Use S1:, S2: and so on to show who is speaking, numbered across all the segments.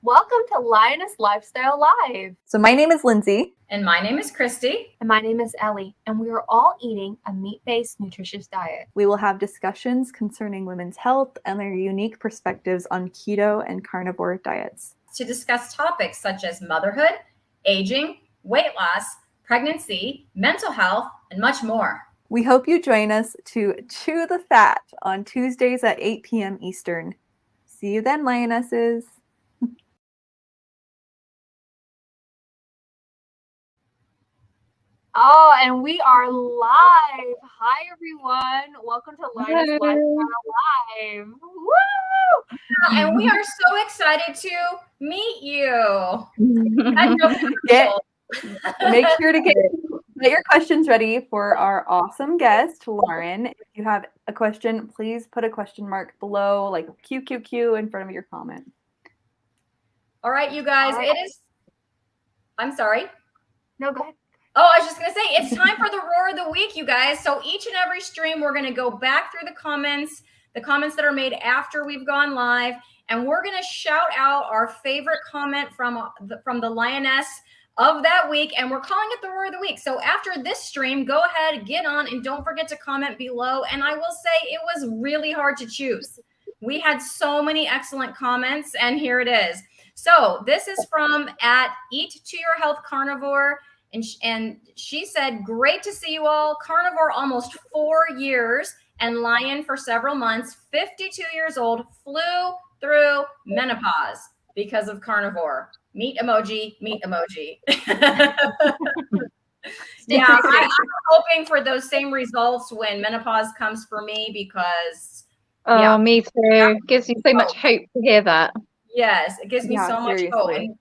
S1: Welcome to Lioness Lifestyle Live.
S2: So my name is Lindsay.
S3: And my name is Cristie.
S1: And my name is Ellie. And we are all eating a meat-based nutritious diet.
S2: We will have discussions concerning women's health and their unique perspectives on keto and carnivore diets.
S3: To discuss topics such as motherhood, aging, weight loss, pregnancy, mental health, and much more.
S2: We hope you join us to Chew the Fat on Tuesdays at 8 p.m. Eastern. See you then, Lionesses.
S1: Oh, and we are live. Hi, everyone. Welcome to Lioness Lifestyle Live. Woo!
S3: And we are so excited to meet you.
S2: Make sure to get your questions ready for our awesome guest, Lauren. If you have a question, please put a question mark below, like QQQ in front of your comment.
S3: All right, you guys, it is... I'm sorry.
S1: No, go ahead.
S3: Oh, I was just going to say, it's time for the Roar of the Week, you guys. So each and every stream, we're going to go back through the comments that are made after we've gone live, and we're going to shout out our favorite comment from the Lioness of that week, and we're calling it the Roar of the Week. So after this stream, go ahead, get on, and don't forget to comment below. And I will say it was really hard to choose. We had so many excellent comments, and here it is. So this is from @EatToYourHealthCarnivore. And she said, great to see you all. Carnivore almost 4 years and Lion for several months, 52 years old, flew through menopause because of carnivore. Meat emoji, meat emoji. Yeah, I'm hoping for those same results when menopause comes for me because...
S4: Oh, me too. It gives me so much hope to hear that.
S3: Yes, it gives me so much hope. And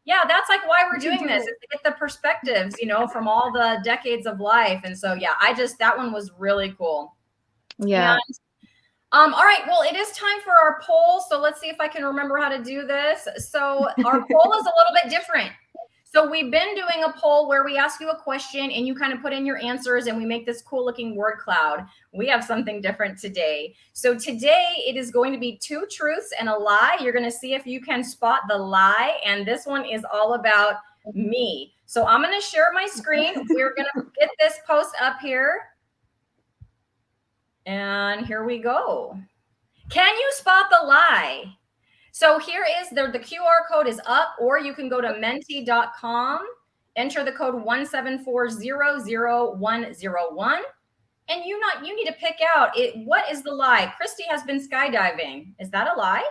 S3: yeah, that's like why we're doing this, is to get the perspectives, from all the decades of life. And so, yeah, that one was really cool.
S4: Yeah.
S3: And, all right, well, it is time for our poll. So let's see if I can remember how to do this. So our poll is a little bit different. So we've been doing a poll where we ask you a question and you kind of put in your answers and we make this cool looking word cloud. We have something different today. So today it is going to be 2 truths and a lie. You're going to see if you can spot the lie. And this one is all about me. So I'm going to share my screen. We're going to get this post up here. And here we go. Can you spot the lie? So here is the QR code is up, or you can go to menti.com, enter the code 174000101, and you need to pick out what is the lie. Cristie has been skydiving. Is that a lie?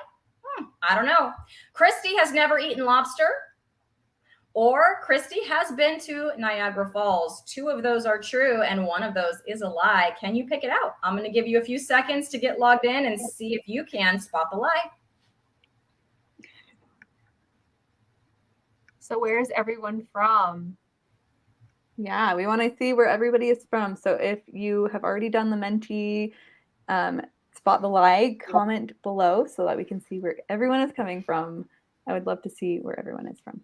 S3: I don't know. Cristie has never eaten lobster, or Cristie has been to Niagara Falls. 2 of those are true, and 1 of those is a lie. Can you pick it out? I'm going to give you a few seconds to get logged in and see if you can spot the lie.
S1: So where is everyone from?
S2: Yeah, we want to see where everybody is from. So if you have already done the Menti spot the lie, comment below so that we can see where everyone is coming from. I would love to see where everyone is from.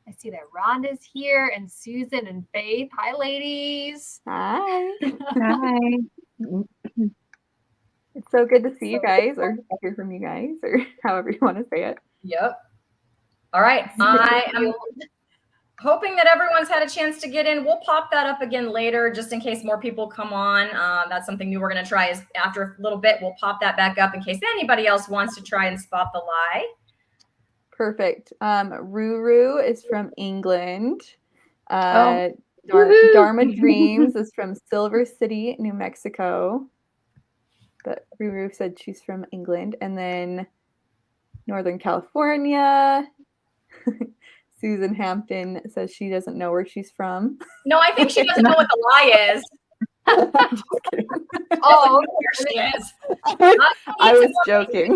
S1: I see that Rhonda's here and Susan and Faith. Hi, ladies.
S2: Hi.
S4: Hi.
S2: It's so good to see you guys, or hear from you guys, or however you want to say it.
S3: Yep. All right. I am hoping that everyone's had a chance to get in. We'll pop that up again later just in case more people come on. That's something new we're going to try is after a little bit, we'll pop that back up in case anybody else wants to try and spot the lie.
S2: Perfect. Ruru is from England. Dharma Dreams is from Silver City, New Mexico. But Ruru said she's from England. And then Northern California. Susan Hampton says she doesn't know where she's from.
S3: No, I think she doesn't know what the lie is.
S2: Just kidding.
S3: Oh, here she is.
S2: I was joking.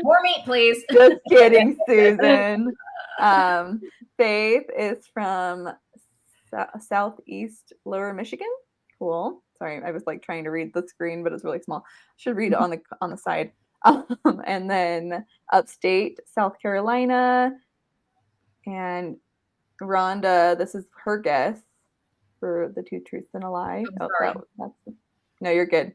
S3: More meat, please.
S2: Just kidding, Susan. Faith is from Southeast Lower Michigan. Cool. Sorry, I was like trying to read the screen, but it's really small. I should read it on the side. And then upstate South Carolina. And Rhonda, this is her guess for the 2 truths and a lie.
S3: Sorry.
S2: No, you're good.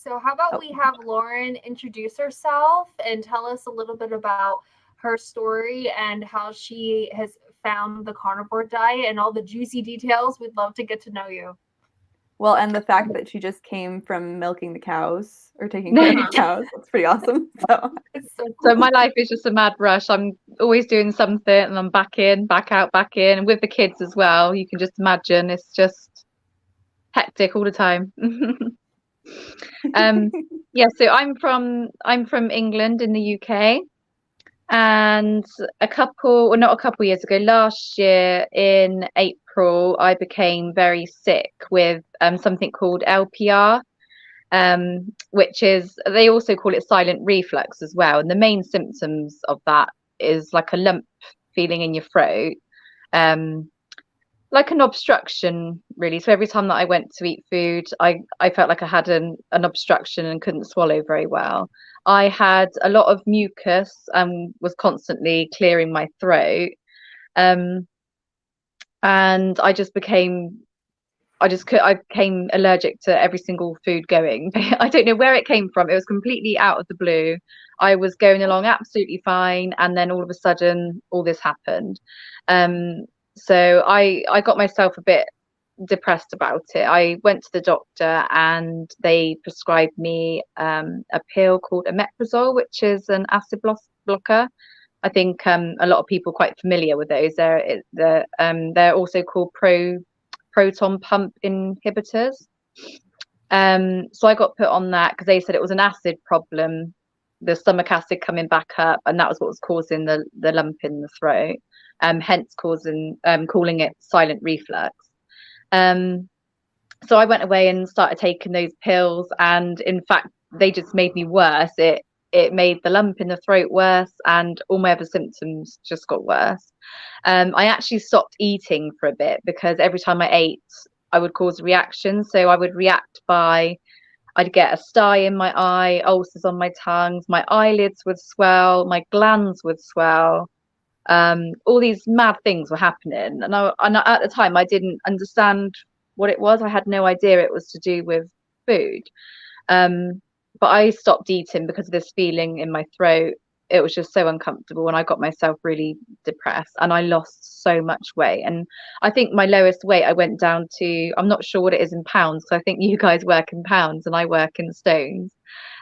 S1: So how about we have Lauren introduce herself and tell us a little bit about her story and how she has found the carnivore diet and all the juicy details. We'd love to get to know you.
S2: Well, and the fact that she just came from milking the cows or taking care of the cows, that's pretty awesome. So
S1: It's so cool.
S4: So my life is just a mad rush. I'm always doing something and I'm back in, back out, back in. And with the kids as well, you can just imagine it's just hectic all the time. Yeah, so I'm from England in the UK. And not a couple years ago, last year in April, I became very sick with something called LPR, which is, they also call it silent reflux as well. And the main symptoms of that is like a lump feeling in your throat, like an obstruction, really. So every time that I went to eat food, I felt like I had an obstruction and couldn't swallow very well. I had a lot of mucus and was constantly clearing my throat. And I became allergic to every single food going. I don't know where it came from. It was completely out of the blue. I was going along absolutely fine, and then all of a sudden, all this happened. So I got myself a bit depressed about it. I went to the doctor and they prescribed me a pill called omeprazole, which is an acid blocker. I think a lot of people are quite familiar with those. They're also called proton pump inhibitors. So I got put on that because they said it was an acid problem, the stomach acid coming back up, and that was what was causing the lump in the throat, hence calling it silent reflux. So I went away and started taking those pills, and in fact they just made me worse. It made the lump in the throat worse, and all my other symptoms just got worse. I actually stopped eating for a bit because every time I ate, I would cause a reaction. So I would react by, I'd get a stye in my eye, ulcers on my tongue, my eyelids would swell, my glands would swell. All these mad things were happening. And at the time, I didn't understand what it was. I had no idea it was to do with food. But I stopped eating because of this feeling in my throat. It was just so uncomfortable, and I got myself really depressed, and I lost so much weight. And I think my lowest weight I went down to, I'm not sure what it is in pounds, so I think you guys work in pounds and I work in stones.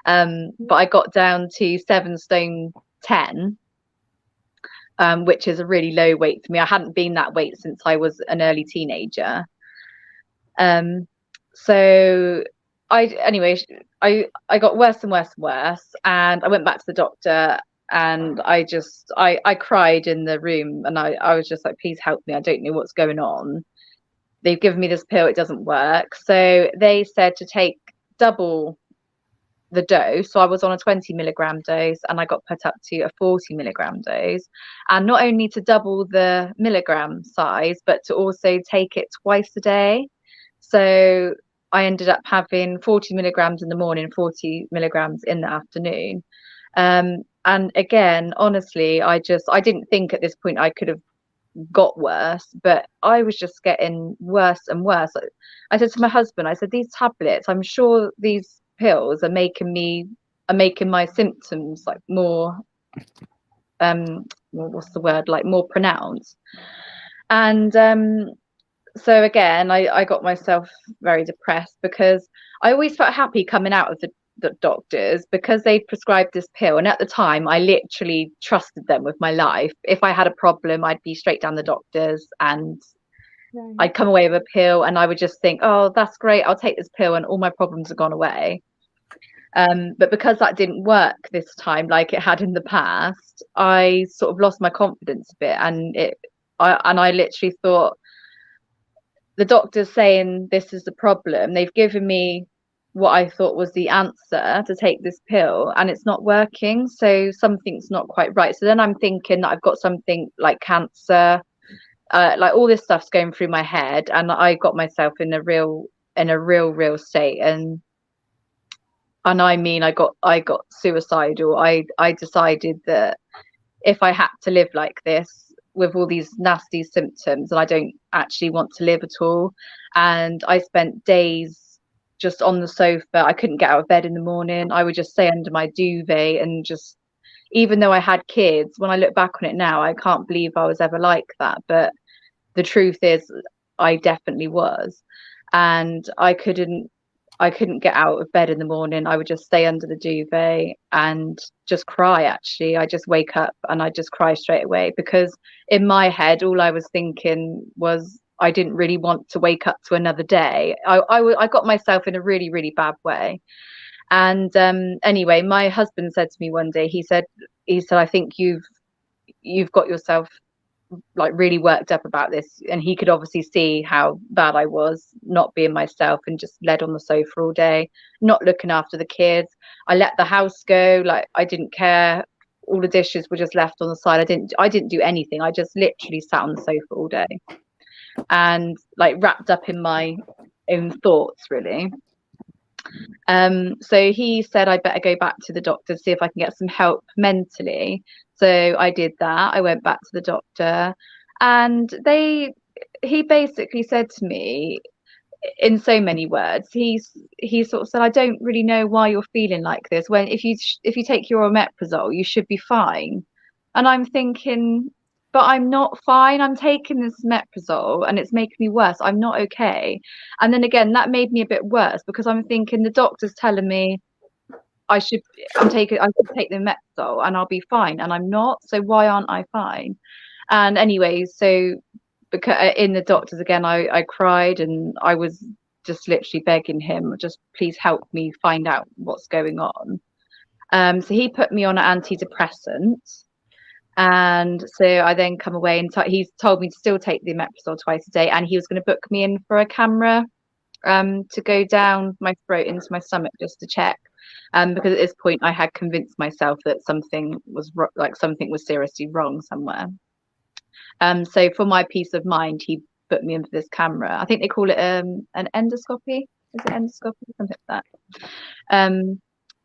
S4: But I got down to 7 stone 10, which is a really low weight for me. I hadn't been that weight since I was an early teenager. So I got worse and worse and worse, and I went back to the doctor, and I cried in the room, and I was just like, please help me, I don't know what's going on. They've given me this pill, it doesn't work. So they said to take double the dose. So I was on a 20 milligram dose, and I got put up to a 40 milligram dose, and not only to double the milligram size, but to also take it twice a day. So I ended up having 40 milligrams in the morning, 40 milligrams in the afternoon. And again, honestly, I didn't think at this point I could have got worse, but I was just getting worse and worse. I said to my husband, I said, these tablets, I'm sure these pills are making my symptoms like more, what's the word, like more pronounced. And so again, I got myself very depressed, because I always felt happy coming out of the doctors because they prescribed this pill, and at the time I literally trusted them with my life. If I had a problem, I'd be straight down the doctors, and I'd come away with a pill, and I would just think, oh, that's great, I'll take this pill and all my problems have gone away. But because that didn't work this time like it had in the past, I sort of lost my confidence a bit, and I literally thought, the doctor's saying this is the problem, they've given me what I thought was the answer to take this pill, and it's not working, so something's not quite right. So then I'm thinking that I've got something like cancer, like all this stuff's going through my head, and I got myself in a real state. And I mean, I got suicidal. I decided that if I had to live like this with all these nasty symptoms, and I don't actually want to live at all. And I spent days just on the sofa. I couldn't get out of bed in the morning. I would just stay under my duvet and just, even though I had kids, when I look back on it now, I can't believe I was ever like that. But the truth is, I definitely was. And I couldn't get out of bed in the morning. I would just stay under the duvet and just cry. Actually, I just wake up and I just cry straight away, because in my head, all I was thinking was I didn't really want to wake up to another day. I got myself in a really, really bad way. And anyway, my husband said to me one day, he said, I think you've got yourself like really worked up about this. And he could obviously see how bad I was, not being myself and just led on the sofa all day, not looking after the kids. I let the house go, like I didn't care. All the dishes were just left on the side. I didn't do anything. I just literally sat on the sofa all day and like wrapped up in my own thoughts, really. So he said I'd better go back to the doctor, see if I can get some help mentally. So I did that. I went back to the doctor, and he basically said to me, in so many words, he sort of said, I don't really know why you're feeling like this, when if you take your omeprazole, you should be fine. And I'm thinking, but I'm not fine. I'm taking this omeprazole and it's making me worse. I'm not okay. And then again, that made me a bit worse, because I'm thinking the doctor's telling me I should take the omeprazole and I'll be fine, and I'm not. So why aren't I fine? And anyway, so because in the doctors again, I cried, and I was just literally begging him, just please help me find out what's going on. So he put me on an antidepressant. And so I then come away, and he's told me to still take the omeprazole twice a day, and he was going to book me in for a camera to go down my throat into my stomach just to check, because at this point I had convinced myself that something was seriously wrong somewhere. So for my peace of mind, he put me in for this camera. I think they call it an endoscopy. Is it endoscopy? Something like that.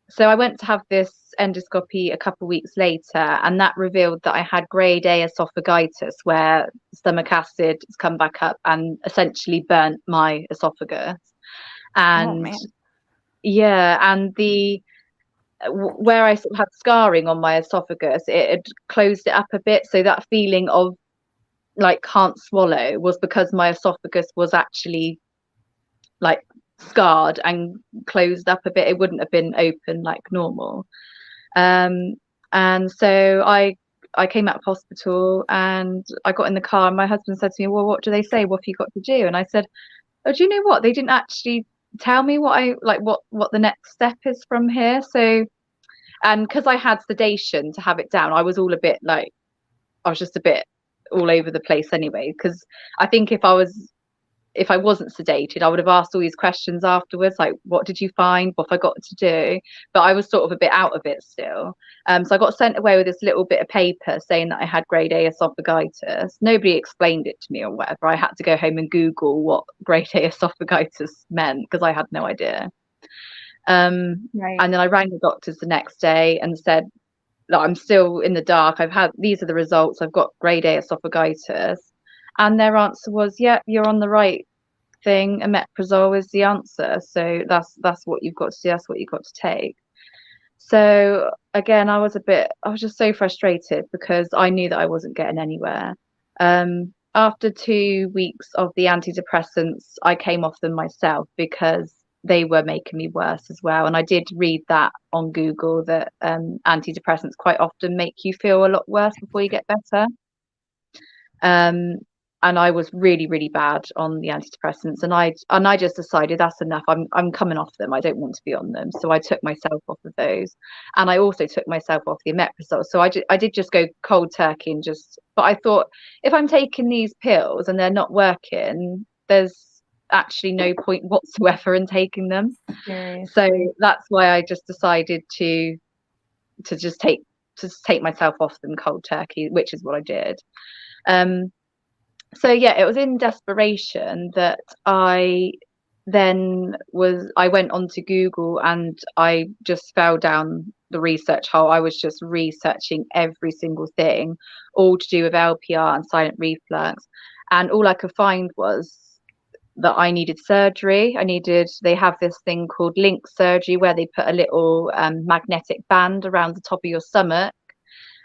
S4: So I went to have this endoscopy a couple of weeks later, and that revealed that I had grade A esophagitis, where stomach acid has come back up and essentially burnt my esophagus. And and where I had scarring on my esophagus, it had closed it up a bit. So that feeling of like can't swallow was because my esophagus was actually like scarred and closed up a bit. It wouldn't have been open like normal. And so I came out of hospital and I got in the car, and my husband said to me, well, what do they say? What have you got to do? And I said, oh, do you know what? They didn't actually tell me what the next step is from here. So, and because I had sedation to have it down, I was just a bit all over the place anyway, because I think if I wasn't sedated, I would have asked all these questions afterwards, like, what did you find? What have I got to do? But I was sort of a bit out of it still. So I got sent away with this little bit of paper saying that I had grade A esophagitis. Nobody explained it to me or whatever. I had to go home and Google what grade A esophagitis meant, because I had no idea. Right. And then I rang the doctors the next day and said, look, I'm still in the dark. These are the results. I've got grade A esophagitis. And their answer was, yeah, you're on the right thing. Omeprazole is the answer. So that's what you've got to do. That's what you've got to take. So again, I was just so frustrated, because I knew that I wasn't getting anywhere. After 2 weeks of the antidepressants, I came off them myself, because they were making me worse as well. And I did read that on Google, that antidepressants quite often make you feel a lot worse before you get better. And I was really, really bad on the antidepressants, and I just decided that's enough. I'm coming off them. I don't want to be on them. So I took myself off of those, and I also took myself off the omeprazole. So I did just go cold turkey but I thought, if I'm taking these pills and they're not working, there's actually no point whatsoever in taking them. So that's why I just decided to just take myself off them cold turkey, which is what I did. So yeah, it was in desperation that I went onto Google, and I just fell down the research hole. I was just researching every single thing, all to do with LPR and silent reflux, and all I could find was that I needed surgery. They have this thing called link surgery where they put a little magnetic band around the top of your stomach,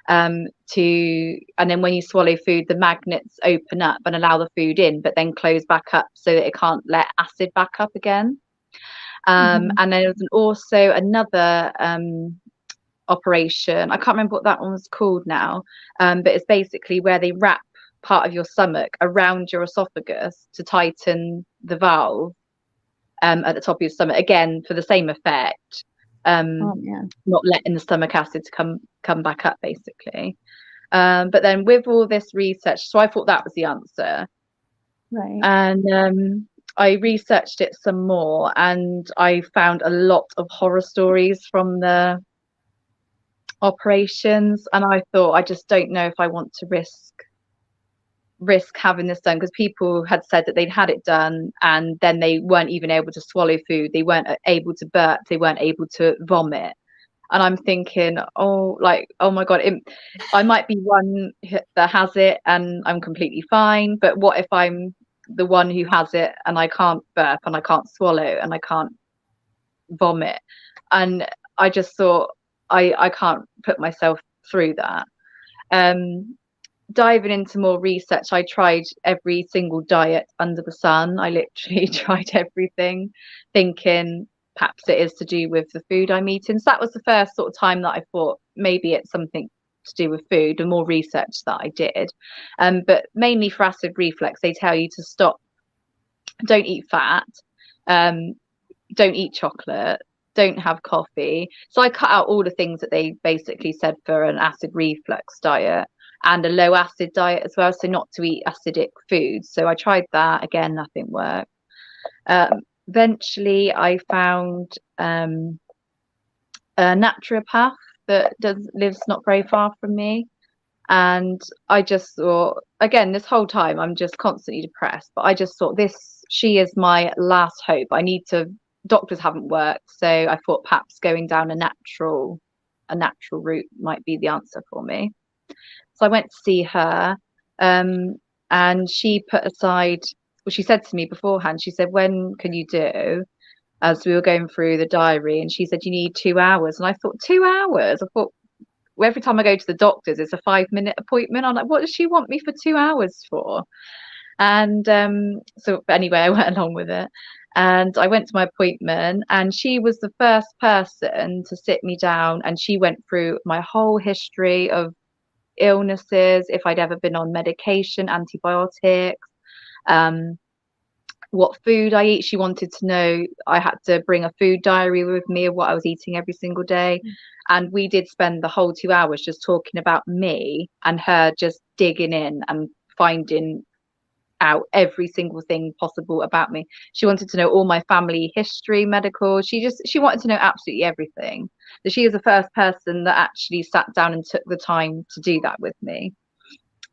S4: and then when you swallow food, the magnets open up and allow the food in, but then close back up so that it can't let acid back up again. And then there was also another operation. I can't remember what that one was called now, but it's basically where they wrap part of your stomach around your esophagus to tighten the valve at the top of your stomach, again for the same effect, not letting the stomach acid to come back up, basically. But then with all this research, so I thought that was the answer,
S2: Right.
S4: and I researched it some more, and I found a lot of horror stories from the operations, and I thought, I just don't know if I want to risk having this done, because people had said that they'd had it done and then they weren't even able to swallow food, they weren't able to burp, they weren't able to vomit. And I'm thinking, oh my God, I might be one that has it and I'm completely fine, but what if I'm the one who has it and I can't burp and I can't swallow and I can't vomit? And I just thought, I can't put myself through that. Diving into more research, I tried every single diet under the sun. I literally tried everything, thinking perhaps it is to do with the food I'm eating. So that was the first sort of time that I thought maybe it's something to do with food, and more research that I did. But mainly for acid reflux, they tell you to stop, don't eat fat, don't eat chocolate, don't have coffee. So I cut out all the things that they basically said for an acid reflux diet, and a low acid diet as well, so not to eat acidic foods. So I tried that, again, nothing worked. Eventually I found a naturopath that lives not very far from me, and I just thought, again, this whole time I'm just constantly depressed, but I just thought, she is my last hope. Doctors haven't worked, so I thought perhaps going down a natural route might be the answer for me. So I went to see her, and she put aside, well, she said to me beforehand, she said, when can you do? As we were going through the diary, and she said, you need 2 hours. And I thought, 2 hours? I thought, well, every time I go to the doctors, it's a 5-minute appointment. I'm like, what does she want me for 2 hours for? And so anyway, I went along with it. And I went to my appointment, and she was the first person to sit me down, and she went through my whole history of illnesses, if I'd ever been on medication, antibiotics, what food I eat. She wanted to know, I had to bring a food diary with me of what I was eating every single day. And we did spend the whole 2 hours just talking about me, and her just digging in and finding out every single thing possible about me. She wanted to know all my family history, medical. She wanted to know absolutely everything. So she is the first person that actually sat down and took the time to do that with me.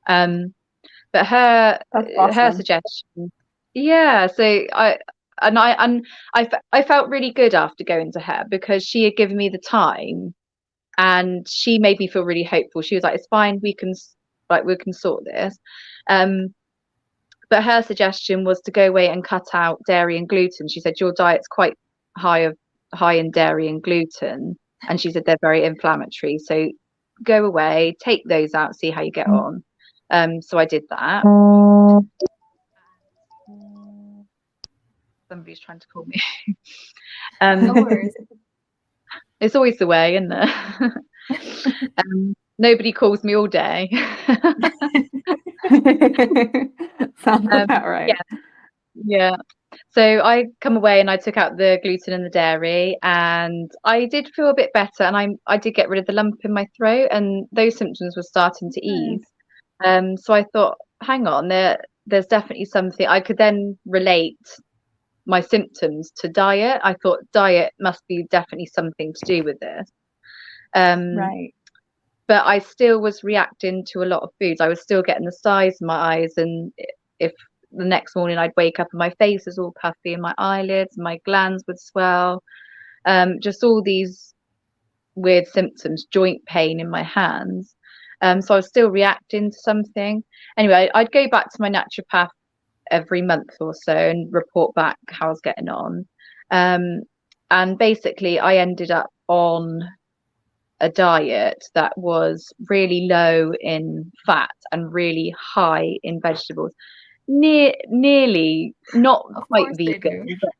S4: But her suggestion, yeah. So I felt really good after going to her, because she had given me the time, and she made me feel really hopeful. She was like, it's fine, we can sort this. But her suggestion was to go away and cut out dairy and gluten. She said, your diet's quite high in dairy and gluten, and she said they're very inflammatory, so go away, take those out, see how you get on. So I did that. Somebody's trying to call me.
S1: No worries.
S4: It's always the way, isn't it? Nobody calls me all day.
S2: Sounds about right.
S4: Yeah. So I come away and I took out the gluten and the dairy, and I did feel a bit better, and I did get rid of the lump in my throat, and those symptoms were starting to ease. So I thought, hang on, there's definitely something. I could then relate my symptoms to diet. I thought diet must be definitely something to do with this.
S2: Right.
S4: But I still was reacting to a lot of foods. I was still getting the size in my eyes, and if the next morning I'd wake up and my face was all puffy, and my eyelids, my glands would swell, just all these weird symptoms, joint pain in my hands. So I was still reacting to something. Anyway, I'd go back to my naturopath every month or so and report back how I was getting on. And basically I ended up on a diet that was really low in fat and really high in vegetables. Nearly not
S1: Of
S4: quite
S1: course they do.
S4: vegan, but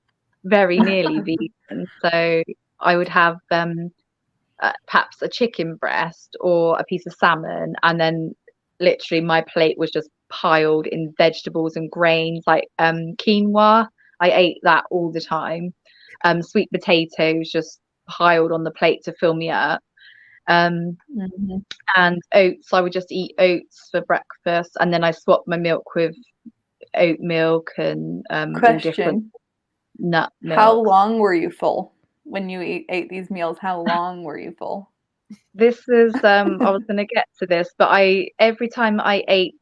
S4: very nearly vegan. So I would have perhaps a chicken breast or a piece of salmon, and then literally my plate was just piled in vegetables and grains like quinoa. I ate that all the time. Sweet potatoes just piled on the plate to fill me up. And oats, I would just eat oats for breakfast, and then I swapped my milk with oat milk and all different nut milk.
S2: How long were you full when you ate these meals? How long were you full?
S4: This is I was going to get to this, but every time I ate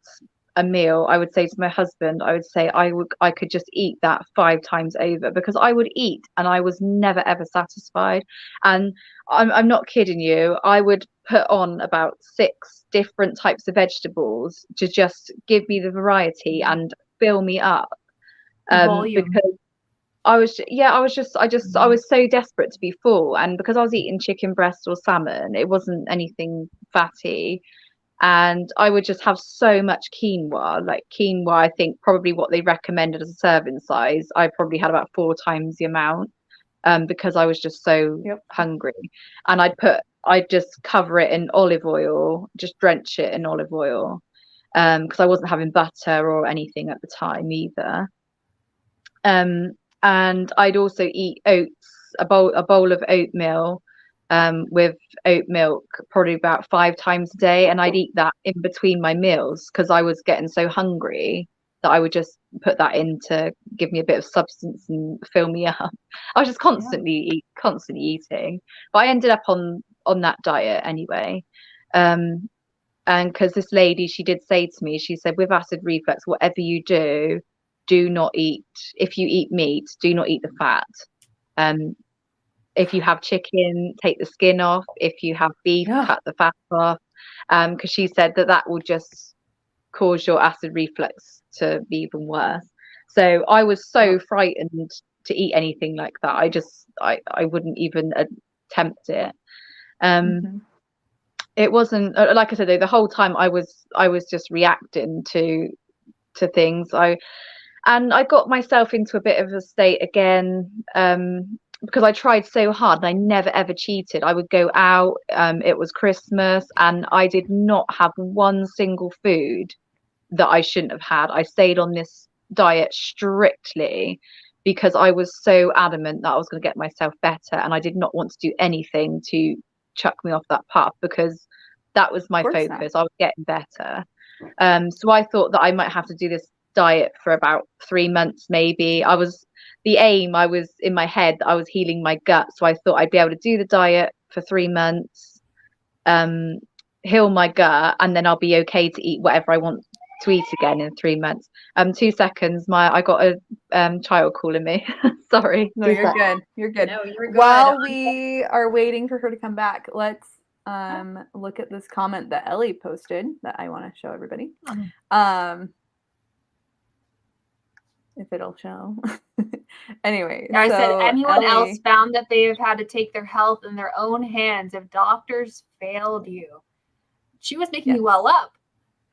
S4: a meal, I would say to my husband, I would say I could just eat that 5 times over, because I would eat and I was never ever satisfied. And I'm not kidding you, I would put on about 6 different types of vegetables to just give me the variety and fill me up.
S1: Volume.
S4: Because I was so desperate to be full, and because I was eating chicken breast or salmon, it wasn't anything fatty, and I would just have so much quinoa. Like quinoa, I think probably what they recommended as a serving size, I probably had about 4 times the amount, because I was just so hungry. And I'd just cover it in olive oil, just drench it in olive oil, because I wasn't having butter or anything at the time either. And I'd also eat oats, a bowl of oatmeal, with oat milk, probably about 5 times a day, and I'd eat that in between my meals because I was getting so hungry that I would just put that in to give me a bit of substance and fill me up. I was just constantly eating, but I ended up on that diet anyway. And because this lady, she did say to me, she said, with acid reflux, whatever you do not eat. If you eat meat, do not eat the fat. If you have chicken, take the skin off. If you have beef, cut the fat off. Because she said that will just cause your acid reflux to be even worse. So I was so frightened to eat anything like that. I wouldn't even attempt it. It wasn't, like I said, though, the whole time I was just reacting to things. And I got myself into a bit of a state again, because I tried so hard and I never ever cheated. I would go out, it was Christmas, and I did not have one single food that I shouldn't have had. I stayed on this diet strictly because I was so adamant that I was going to get myself better, and I did not want to do anything to chuck me off that path, because that was my focus. I was getting better. So I thought that I might have to do this diet for about 3 months maybe. I was in my head that I was healing my gut, so I thought I'd be able to do the diet for 3 months, heal my gut, and then I'll be okay to eat whatever I want to eat again in 3 months. 2 seconds, I got a child calling me. Sorry.
S2: No, you're good. You're good.
S3: No, you're good.
S2: While we are waiting for her to come back, let's look at this comment that Ellie posted that I want to show everybody. If it'll show. Anyway,
S1: I said, anyone
S2: Ellie
S1: else found that they have had to take their health in their own hands if doctors failed you? She was making me well up.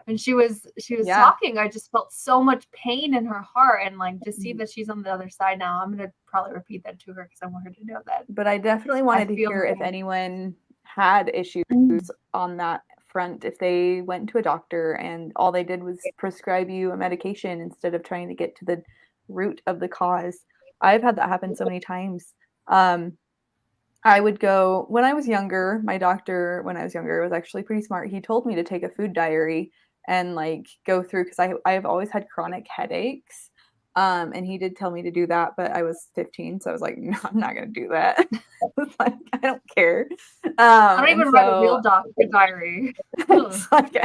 S1: When she was talking, I just felt so much pain in her heart, and like to see that she's on the other side now, I'm gonna probably repeat that to her because I want her to know that.
S2: But I definitely wanted to hear if anyone had issues on that front, if they went to a doctor and all they did was prescribe you a medication instead of trying to get to the root of the cause. I've had that happen so many times. I would go when I was younger. My doctor, when I was younger, was actually pretty smart. He told me to take a food diary and like go through, because I've always had chronic headaches. And he did tell me to do that, but I was 15, so I was like, no, I'm not gonna do that. I was like, I don't care.
S1: I don't even write a real doctor diary.
S2: It's like,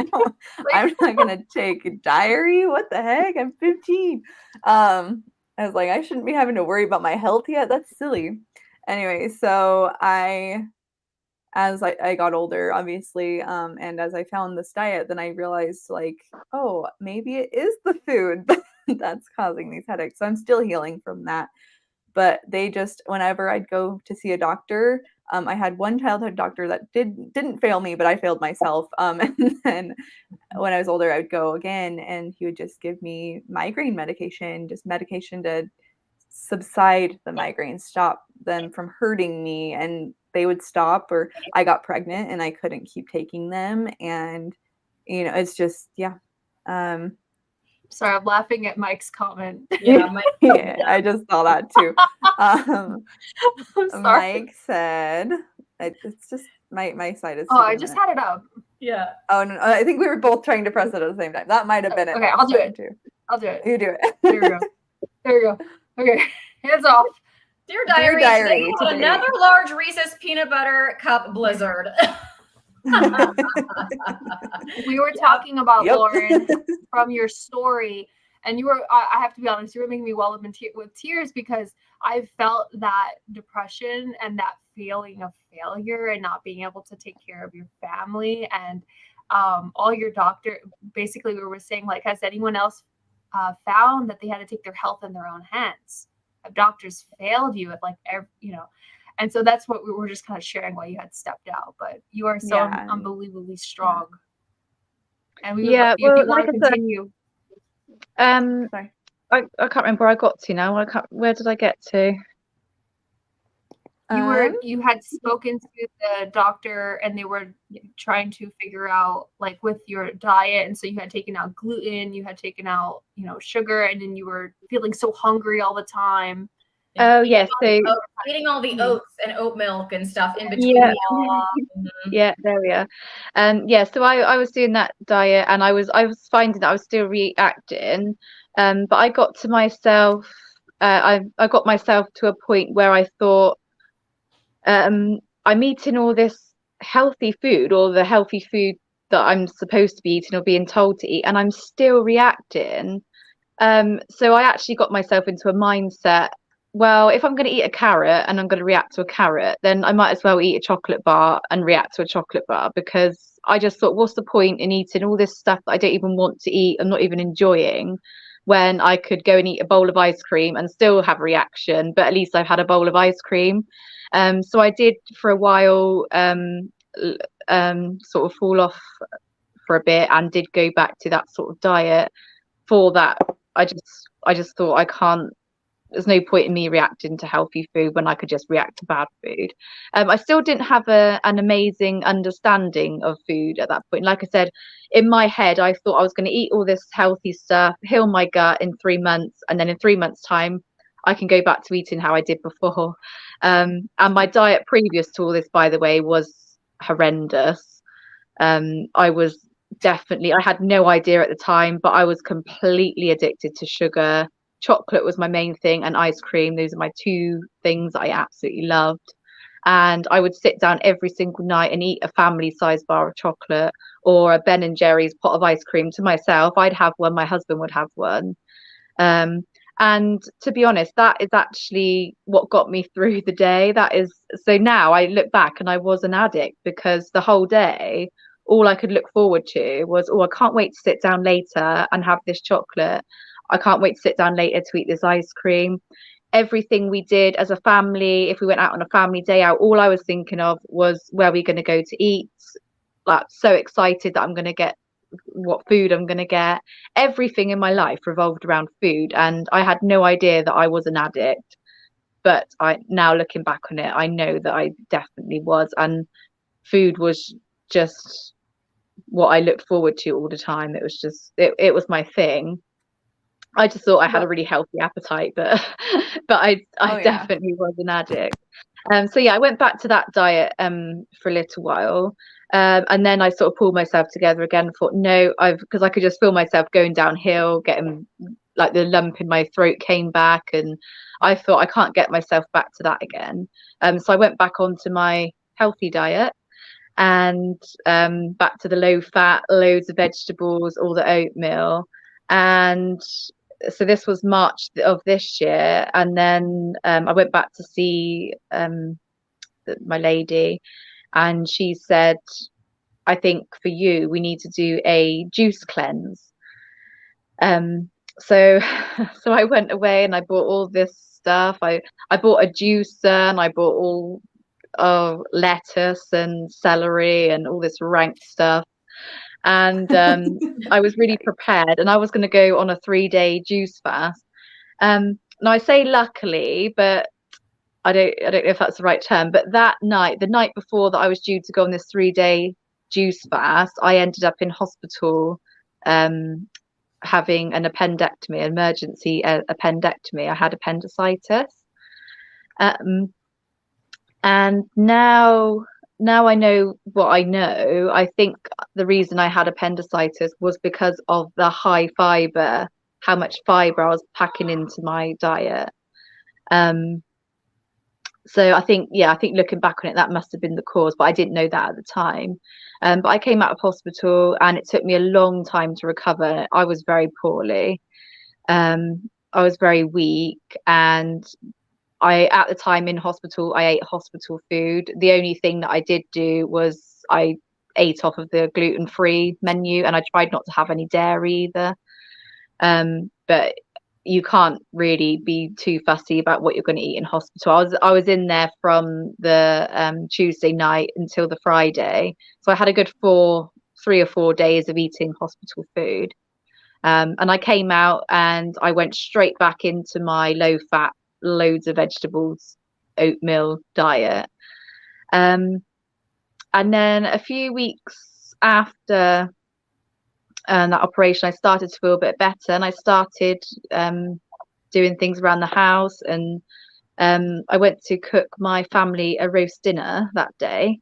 S2: I'm not gonna take a diary. What the heck? I'm 15. I was like, I shouldn't be having to worry about my health yet. That's silly. Anyway, so as I got older, obviously, and as I found this diet, then I realized like, oh, maybe it is the food that's causing these headaches. So I'm still healing from that. But they just, whenever I'd go to see a doctor, I had one childhood doctor that didn't fail me, but I failed myself. And then when I was older, I would go again, and he would just give me migraine medication, just medication to subside the migraines, stop them from hurting me, and they would stop. Or I got pregnant and I couldn't keep taking them, and it's just
S1: Sorry, I'm laughing at Mike's comment.
S3: Yeah, Mike.
S2: yeah, I just saw that too.
S1: I'm sorry.
S2: Mike said, it's just my side is.
S1: Oh, I just had it up.
S3: Yeah.
S2: Oh no, I think we were both trying to press it at the same time. That might have been it.
S1: Okay, I'll do it
S2: too.
S1: I'll do it.
S2: You do it.
S1: There we go. There we go. Okay, hands off.
S3: Dear Diary,
S2: Diary,
S3: today
S2: today.
S3: another large Reese's peanut butter cup blizzard.
S1: We were talking about
S2: Yep.
S1: Lauren from your story, and you were, I have to be honest, you were making me well up with tears, because I felt that depression and that feeling of failure and not being able to take care of your family. And all your doctor, basically we were saying, like, has anyone else found that they had to take their health in their own hands? Have doctors failed you at and so that's what we were just kind of sharing why you had stepped out. But you are so unbelievably strong. And we would love you if you want to continue.
S2: Sorry.
S4: I can't remember where I got to now. Where did I get to?
S1: You had spoken to the doctor, and they were trying to figure out, like, with your diet, and so you had taken out gluten, you had taken out sugar, and then you were feeling so hungry all the time.
S4: Oh yes, so
S3: eating all the oats and oat milk and stuff in between.
S4: Yeah.
S3: Mm-hmm.
S4: Yeah, there we are. So I was doing that diet, and I was finding that I was still reacting, but I got to myself. I got myself to a point where I thought, I'm eating all this healthy food, or the healthy food that I'm supposed to be eating or being told to eat, and I'm still reacting. So I actually got myself into a mindset, well, if I'm going to eat a carrot and I'm going to react to a carrot, then I might as well eat a chocolate bar and react to a chocolate bar, because I just thought, what's the point in eating all this stuff that I don't even want to eat, I'm not even enjoying, when I could go and eat a bowl of ice cream and still have a reaction, but at least I've had a bowl of ice cream. So I did for a while sort of fall off for a bit, and did go back to that sort of diet. For that, I just thought, there's no point in me reacting to healthy food when I could just react to bad food. I still didn't have an amazing understanding of food at that point. Like I said, in my head, I thought I was going to eat all this healthy stuff, heal my gut in 3 months, and then in 3 months' time, I can go back to eating how I did before. And my diet previous to all this, by the way, was horrendous. I had no idea at the time, but I was completely addicted to sugar. Chocolate was my main thing, and ice cream. Those are my two things I absolutely loved. And I would sit down every single night and eat a family-sized bar of chocolate, or a Ben & Jerry's pot of ice cream to myself. I'd have one, my husband would have one. And to be honest, that is actually what got me through the day. So now I look back, and I was an addict, because the whole day, all I could look forward to was, I can't wait to sit down later and have this chocolate. I can't wait to sit down later to eat this ice cream. Everything we did as a family, if we went out on a family day out, all I was thinking of was where we're going to go to eat. Like, so excited that I'm going to get what food I'm going to get. Everything in my life revolved around food, and I had no idea that I was an addict. But now looking back on it, I know that I definitely was, and food was just what I looked forward to all the time. It was just it was my thing. I just thought I had a really healthy appetite, but I definitely was an addict. So yeah, I went back to that diet for a little while, and then I sort of pulled myself together again. Thought, no, because I could just feel myself going downhill, getting like the lump in my throat came back, and I thought, I can't get myself back to that again. So I went back onto my healthy diet, and back to the low fat, loads of vegetables, all the oatmeal. And so this was March of this year, and then I went back to see my lady, and she said, I think for you we need to do a juice cleanse. so so I went away and I bought all this stuff. I bought a juicer and I bought all lettuce and celery and all this rank stuff. And I was really prepared, and I was going to go on a 3-day juice fast. Now I say luckily, but I don't know if that's the right term. But that night, the night before that I was due to go on this 3-day juice fast, I ended up in hospital, having an appendectomy, emergency appendectomy. I had appendicitis, and now I know what I know. I think the reason I had appendicitis was because of the high fiber, how much fiber I was packing into my diet. So I think looking back on it, that must have been the cause, but I didn't know that at the time. But I came out of hospital and it took me a long time to recover. I was very poorly. I was very weak, and at the time in hospital, I ate hospital food. The only thing that I did do was I ate off of the gluten-free menu, and I tried not to have any dairy either. But you can't really be too fussy about what you're going to eat in hospital. I was in there from the Tuesday night until the Friday, so I had a good 3 or 4 days of eating hospital food. And I came out and I went straight back into my low fat, loads of vegetables, oatmeal diet. And then a few weeks after that operation, I started to feel a bit better, and I started doing things around the house. And I went to cook my family a roast dinner that day,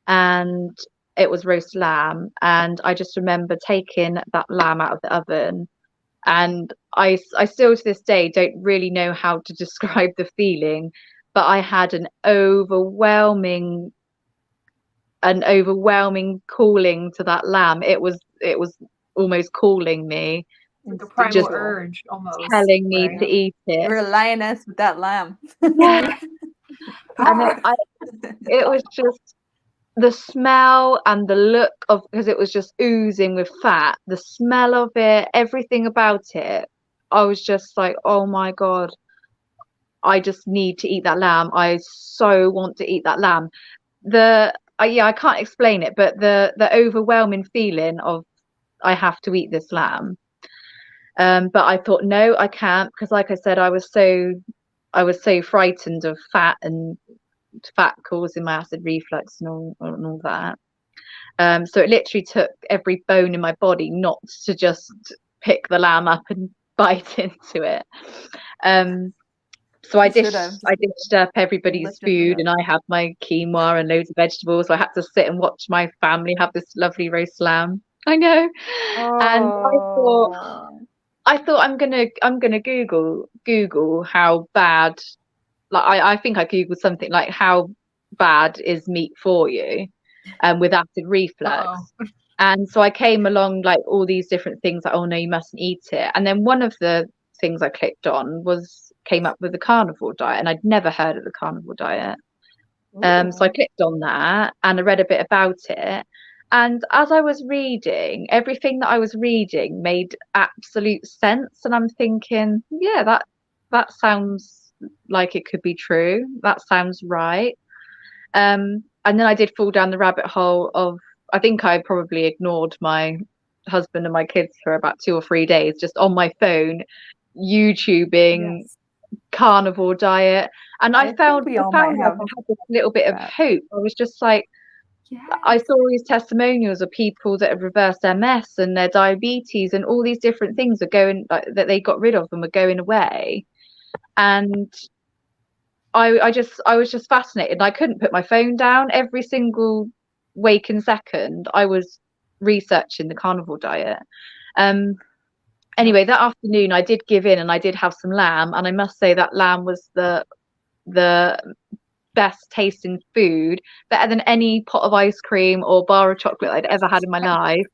S4: and it was roast lamb. And I just remember taking that lamb out of the oven, and I still to this day don't really know how to describe the feeling, but I had an overwhelming calling to that lamb. It was almost calling me,
S1: Like a primal
S4: just
S1: urge, almost
S4: telling me
S1: right?
S4: to eat it.
S2: You're a lioness with that lamb.
S4: Yeah. And it was just the smell and the look of, because it was just oozing with fat, the smell of it, everything about it. I was just like, oh my God, I just need to eat that lamb. I so want to eat that lamb. I can't explain it, but the overwhelming feeling of I have to eat this lamb. But I thought, no, I can't, because like I said, I was so frightened of fat and fat causing my acid reflux and all that. So it literally took every bone in my body not to just pick the lamb up and bite into it. So I dished up everybody's food, and I had my quinoa and loads of vegetables. So I had to sit and watch my family have this lovely roast lamb. I know.
S2: Oh.
S4: And I thought I'm gonna Google how bad, like I think I Googled something like how bad is meat for you, with acid reflux.
S1: Uh-oh.
S4: And so I came along like all these different things, like, oh no, you mustn't eat it. And then one of the things I clicked on came up with the carnivore diet, and I'd never heard of the carnivore diet. So I clicked on that and I read a bit about it. And as I was reading, everything that I was reading made absolute sense. And I'm thinking, yeah, that sounds like it could be true. That sounds right. And then I did fall down the rabbit hole of, I think I probably ignored my husband and my kids for about 2 or 3 days, just on my phone, YouTubing carnivore diet. And I found like I had this little bit of hope. I was just like, I saw all these testimonials of people that have reversed MS and their diabetes and all these different things are going, like, that they got rid of and were going away. And I was just fascinated. I couldn't put my phone down. Every single waking second I was researching the carnivore diet. Anyway, that afternoon I did give in and I did have some lamb, and I must say that lamb was the best tasting food, better than any pot of ice cream or bar of chocolate I'd ever had in my life.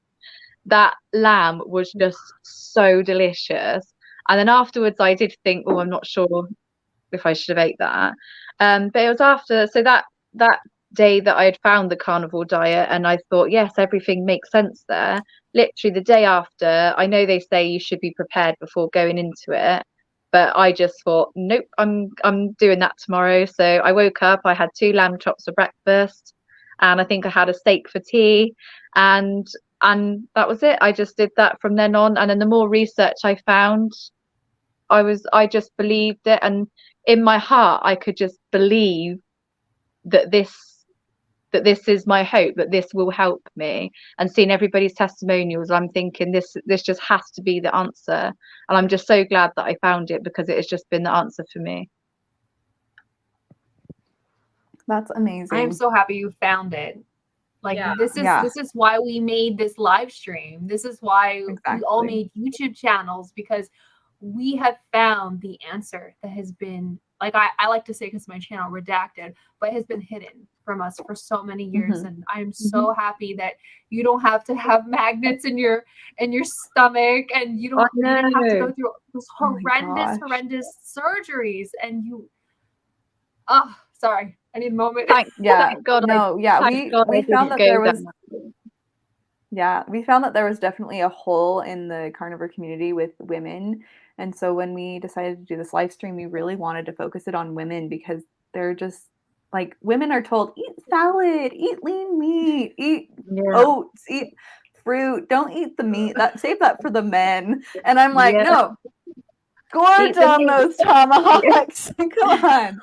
S4: That lamb was just so delicious. And then afterwards I did think, oh, I'm not sure if I should have ate that. But it was after, so that day that I had found the carnivore diet and I thought, yes, everything makes sense there. Literally the day after, I know they say you should be prepared before going into it, but I just thought, nope, I'm doing that tomorrow. So I woke up, I had 2 lamb chops for breakfast, and I think I had a steak for tea, and that was it. I just did that from then on. And then the more research I found, I just believed it, and in my heart I could just believe that this is my hope, that this will help me. And seeing everybody's testimonials, I'm thinking this just has to be the answer. And I'm just so glad that I found it, because it has just been the answer for me.
S2: That's amazing.
S1: I am so happy you found it. Like, this is why we made this live stream. This is why we all made YouTube channels, because we have found the answer that has been, like, I like to say, because my channel redacted, but has been hidden from us for so many years. And I'm so happy that you don't have to have magnets in your stomach, and you don't have to go through those horrendous surgeries. And you, sorry, I need a moment.
S4: Thank God.
S2: We found that there was we found that there was definitely a hole in the carnivore community with women. And so when we decided to do this live stream, we really wanted to focus it on women, because they're just like, women are told, eat salad, eat lean meat, eat oats, eat fruit, don't eat the meat, save that for the men. And I'm like, no, gorge on those tomahawks. Come on.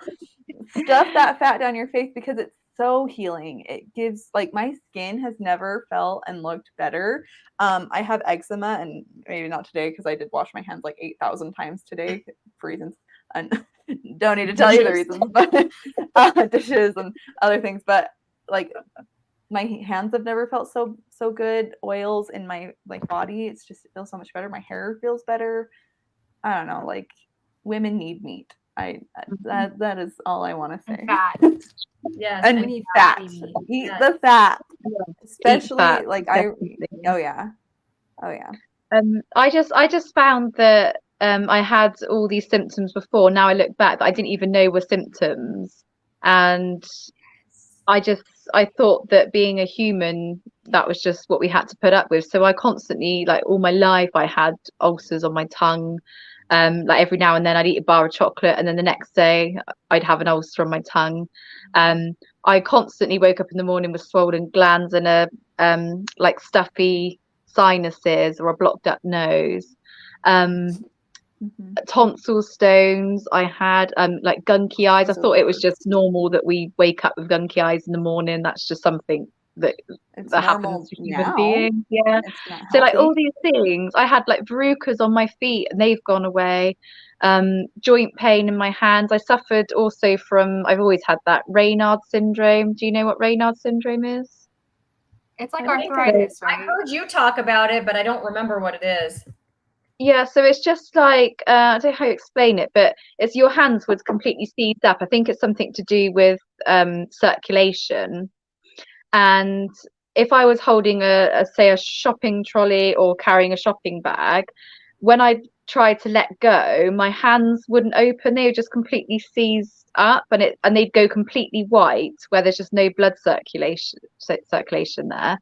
S2: Stuff that fat down your face, because it's so healing. It gives, like, my skin has never felt and looked better. I have eczema, and maybe not today, because I did wash my hands like 8,000 times today for reasons, and don't need to tell you the reasons, but dishes and other things. But like, my hands have never felt so good. Oils in my body, it feels so much better. My hair feels better. I don't know, like, women need meat. That is all I want to say.
S1: Fat.
S3: Yes,
S2: and
S1: we need
S2: fat.
S1: meat.
S2: Eat the fat. Especially
S4: fat,
S2: like
S4: definitely.
S2: Oh yeah.
S4: I just found that I had all these symptoms before. Now I look back that I didn't even know were symptoms, and I thought that being a human, that was just what we had to put up with. So I constantly, like, all my life, I had ulcers on my tongue. Like, every now and then I'd eat a bar of chocolate, and then the next day I'd have an ulcer on my tongue. I constantly woke up in the morning with swollen glands and a like stuffy sinuses or a blocked up nose. Tonsil stones. I had like gunky eyes. I thought it was just normal that we wake up with gunky eyes in the morning. That's just something that happens to human beings. Yeah. So like all these things, I had like verrucas on my feet, and they've gone away. Joint pain in my hands. I suffered also from, I've always had that Raynaud syndrome. Do you know what Raynaud syndrome is?
S1: It's like arthritis, right?
S3: I heard you talk about it, but I don't remember what it is.
S4: Yeah, so it's just like, I don't know how to explain it, but it's your hands would completely seized up. I think it's something to do with circulation. And if I was holding say a shopping trolley or carrying a shopping bag, when I tried to let go, my hands wouldn't open. They were just completely seized up, and they'd go completely white, where there's just no blood circulation there.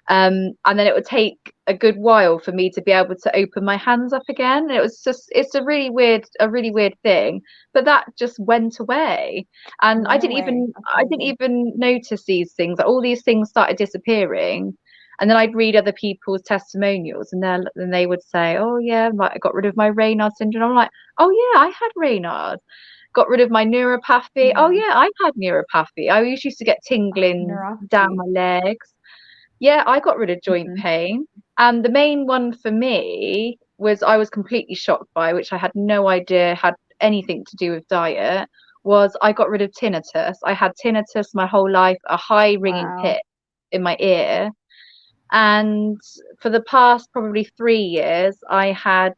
S4: And then it would take a good while for me to be able to open my hands up again. It's a really weird thing, but that just went away. And I didn't even notice these things. All these things started disappearing. And then I'd read other people's testimonials, and then they would say, oh yeah, I got rid of my Raynaud syndrome. I'm like, oh yeah, I had Raynaud. Got rid of my neuropathy. Oh yeah, I had neuropathy. I used to get tingling down my legs. Yeah, I got rid of joint pain. And the main one for me was, I was completely shocked by, which I had no idea had anything to do with diet, was I got rid of tinnitus. I had tinnitus my whole life, a high ringing pit in my ear. And for the past probably 3 years, I had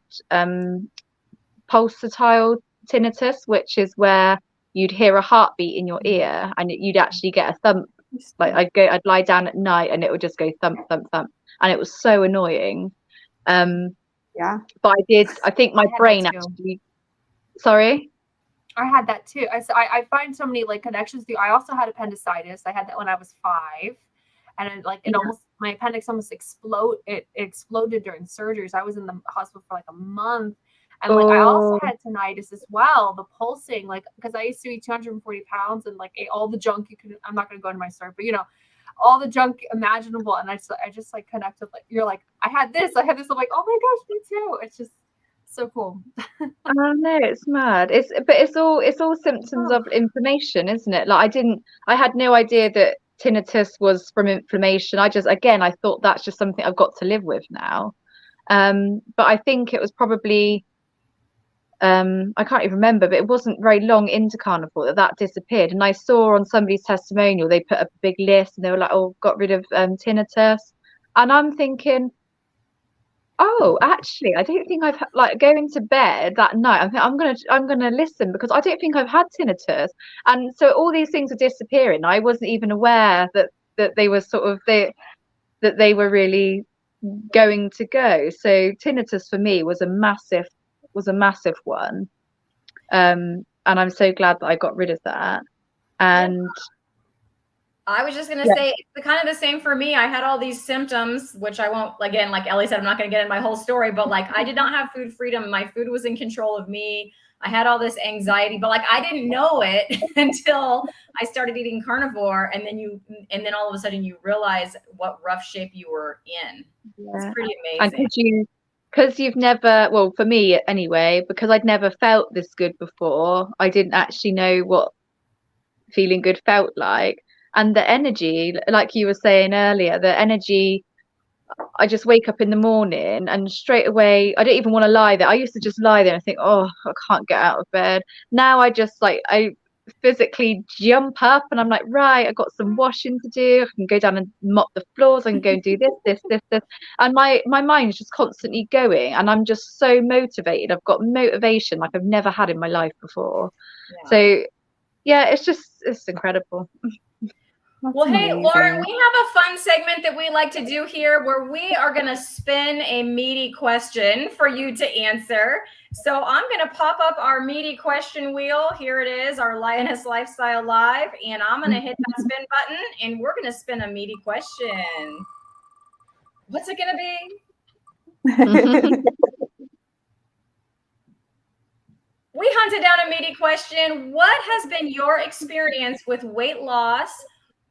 S4: pulsatile tinnitus, which is where you'd hear a heartbeat in your ear, and you'd actually get a thump. Like, I'd lie down at night, and it would just go thump, thump, thump, and it was so annoying. But I think my brain actually. Sorry.
S1: I had that too. I find so many like connections through. I also had appendicitis. I had that when I was 5, and it almost, my appendix almost exploded during surgeries. I was in the hospital for like a month, and like I also had tinnitus as well. The pulsing, like, because I used to be 240 pounds and like ate all the junk you can. I'm not going to go into my story, but all the junk imaginable, and I just like connected. Like, you're like, I had this. I'm like, oh my gosh, me too. It's just so cool.
S4: Oh no, it's mad. It's all symptoms of inflammation, isn't it? Like I had no idea that tinnitus was from inflammation. I thought that's just something I've got to live with now. But I think it was probably I can't even remember, but it wasn't very long into Carnivore that disappeared. And I saw on somebody's testimonial they put up a big list and they were like, oh, got rid of tinnitus. And I'm thinking, oh, actually, I don't think I've like going to bed that night. I'm gonna listen because I don't think I've had tinnitus, and so all these things are disappearing. I wasn't even aware that they were that they were really going to go. So tinnitus for me was a massive one, and I'm so glad that I got rid of that. And
S3: I was just going to say, it's kind of the same for me. I had all these symptoms, which I won't, again, like Ellie said, I'm not going to get in my whole story, but like I did not have food freedom. My food was in control of me. I had all this anxiety, but like I didn't know it until I started eating carnivore. And then all of a sudden you realize what rough shape you were in. It's pretty amazing.
S4: And because you've never, well, for me anyway, because I'd never felt this good before, I didn't actually know what feeling good felt like. And the energy, like you were saying earlier, the energy, I just wake up in the morning and straight away, I don't even want to lie there. I used to just lie there and think, oh, I can't get out of bed. Now I just like, I physically jump up and I'm like, right, I've got some washing to do. I can go down and mop the floors. I can go and do this. And my mind is just constantly going and I'm just so motivated. I've got motivation like I've never had in my life before. Yeah. So yeah, it's incredible.
S3: Well, hey, Lauren, we have a fun segment that we like to do here where we are going to spin a meaty question for you to answer. So I'm going to pop up our meaty question wheel. Here it is, our Lioness Lifestyle Live. And I'm going to hit that spin button and we're going to spin a meaty question. What's it going to be? We hunted down a meaty question. What has been your experience with weight loss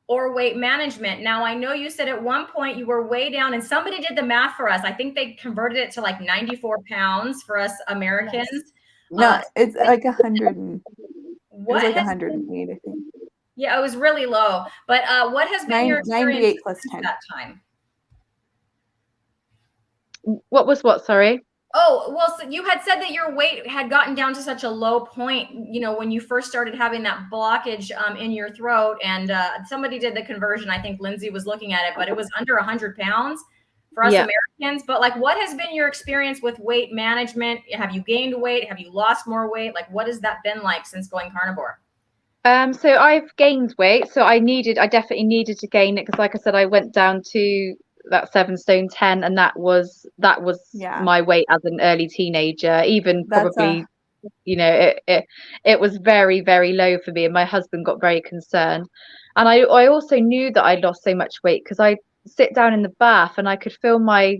S3: or weight management? Now, I know you said at one point you were way down and somebody did the math for us. I think they converted it to like 94 pounds for us Americans. Yes.
S2: No, it's like 100. It was like 108, I think.
S3: Yeah, it was really low. But what has been your experience
S2: 98 plus 10
S3: that time?
S4: What was what? Sorry.
S3: Oh, well, so you had said that your weight had gotten down to such a low point, when you first started having that blockage in your throat, and somebody did the conversion. I think Lindsay was looking at it, but it was under 100 pounds for us Americans. But like, what has been your experience with weight management? Have you gained weight? Have you lost more weight? Like, what has that been like since going carnivore?
S4: So I've gained weight. So I definitely needed to gain it because, like I said, I went down to that 7 stone 10 and that was my weight as an early teenager. Even probably it was very, very low for me, and my husband got very concerned. And I also knew that I lost so much weight because I sit down in the bath and I could feel my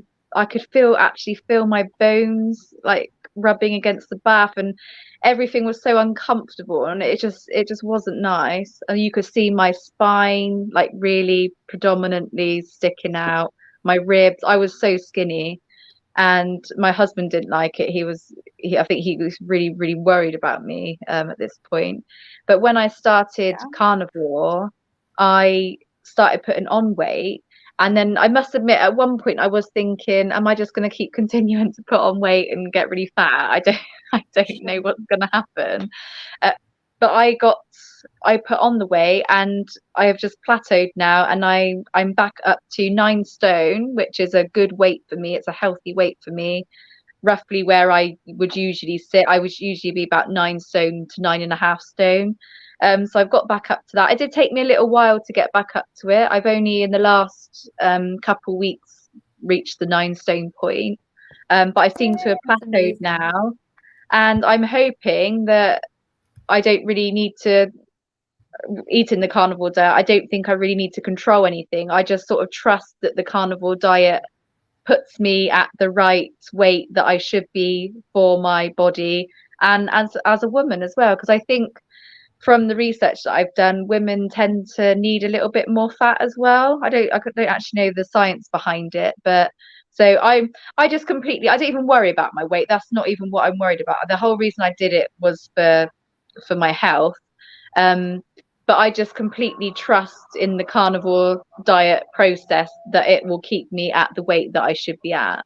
S4: bones like rubbing against the bath, and everything was so uncomfortable, and it just wasn't nice. And you could see my spine like really predominantly sticking out, my ribs. I was so skinny, and my husband didn't like it. I think he was really, really worried about me at this point. But when I started carnivore, I started putting on weight. And then I must admit, at one point I was thinking, am I just going to keep continuing to put on weight and get really fat? I don't know what's going to happen. But I put on the weight and I have just plateaued now, and I'm back up to 9 stone, which is a good weight for me. It's a healthy weight for me, roughly where I would usually sit. I would usually be about 9 stone to 9.5 stone. So I've got back up to that. It did take me a little while to get back up to it. I've only in the last couple weeks reached the 9 stone point, but I seem to have plateaued now, and I'm hoping that I don't really need to eat in the carnivore diet. I don't think I really need to control anything. I just sort of trust that the carnivore diet puts me at the right weight that I should be for my body, and as a woman as well, because I think from the research that I've done, women tend to need a little bit more fat as well. I don't actually know the science behind it, but so I just completely, I don't even worry about my weight. That's not even what I'm worried about. The whole reason I did it was for my health. But I just completely trust in the carnivore diet process that it will keep me at the weight that I should be at.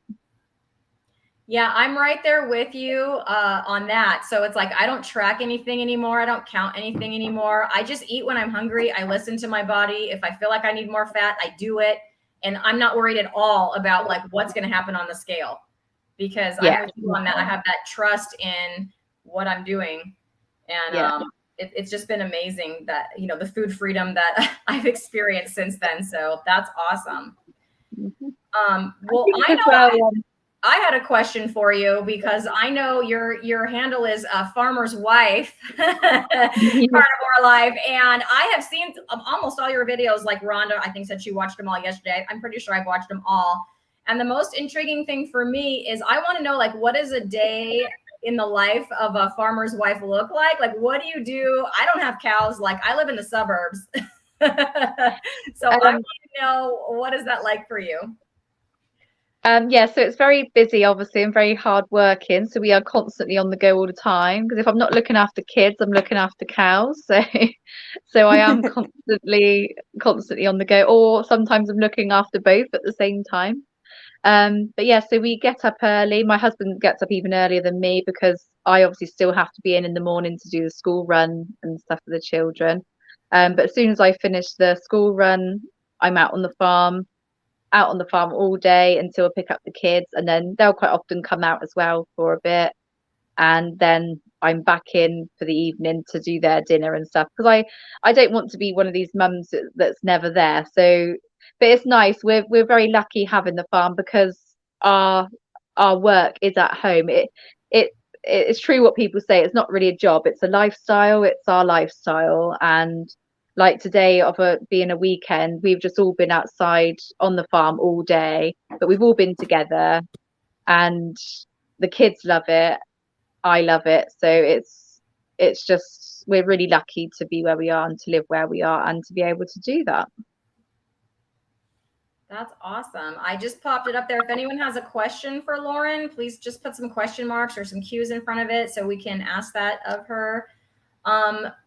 S3: Yeah, I'm right there with you on that. So it's like I don't track anything anymore. I don't count anything anymore. I just eat when I'm hungry. I listen to my body. If I feel like I need more fat, I do it. And I'm not worried at all about like what's going to happen on the scale, because I'm with you on that. I have that trust in what I'm doing. And it's just been amazing that, you know, the food freedom that I've experienced since then. So that's awesome. Well, I had a question for you, because I know your handle is Farmer's Wife, Carnivore Life, and I have seen almost all your videos. Like Rhonda, I think, said she watched them all yesterday. I'm pretty sure I've watched them all. And the most intriguing thing for me is I want to know, like, what does a day in the life of a farmer's wife look like? Like, what do you do? I don't have cows. Like, I live in the suburbs. So I want to know, what is that like for you?
S4: So it's very busy, obviously, and very hard working. So we are constantly on the go all the time, because if I'm not looking after kids, I'm looking after cows. So I am constantly on the go, or sometimes I'm looking after both at the same time. But yeah, so we get up early. My husband gets up even earlier than me, because I obviously still have to be in the morning to do the school run and stuff for the children. But as soon as I finish the school run, I'm out on the farm all day until I pick up the kids, and then they'll quite often come out as well for a bit, and then I'm back in for the evening to do their dinner and stuff, because I don't want to be one of these mums that's never there. So but it's nice, we're very lucky having the farm, because our work is at home. It's true what people say, it's not really a job, it's a lifestyle. It's our lifestyle. And like today, being a weekend, we've just all been outside on the farm all day, but we've all been together, and the kids love it. I love it. So it's just, we're really lucky to be where we are and to live where we are and to be able to do that.
S3: That's awesome. I just popped it up there. If anyone has a question for Lauren, please just put some question marks or some Q's in front of it so we can ask that of her.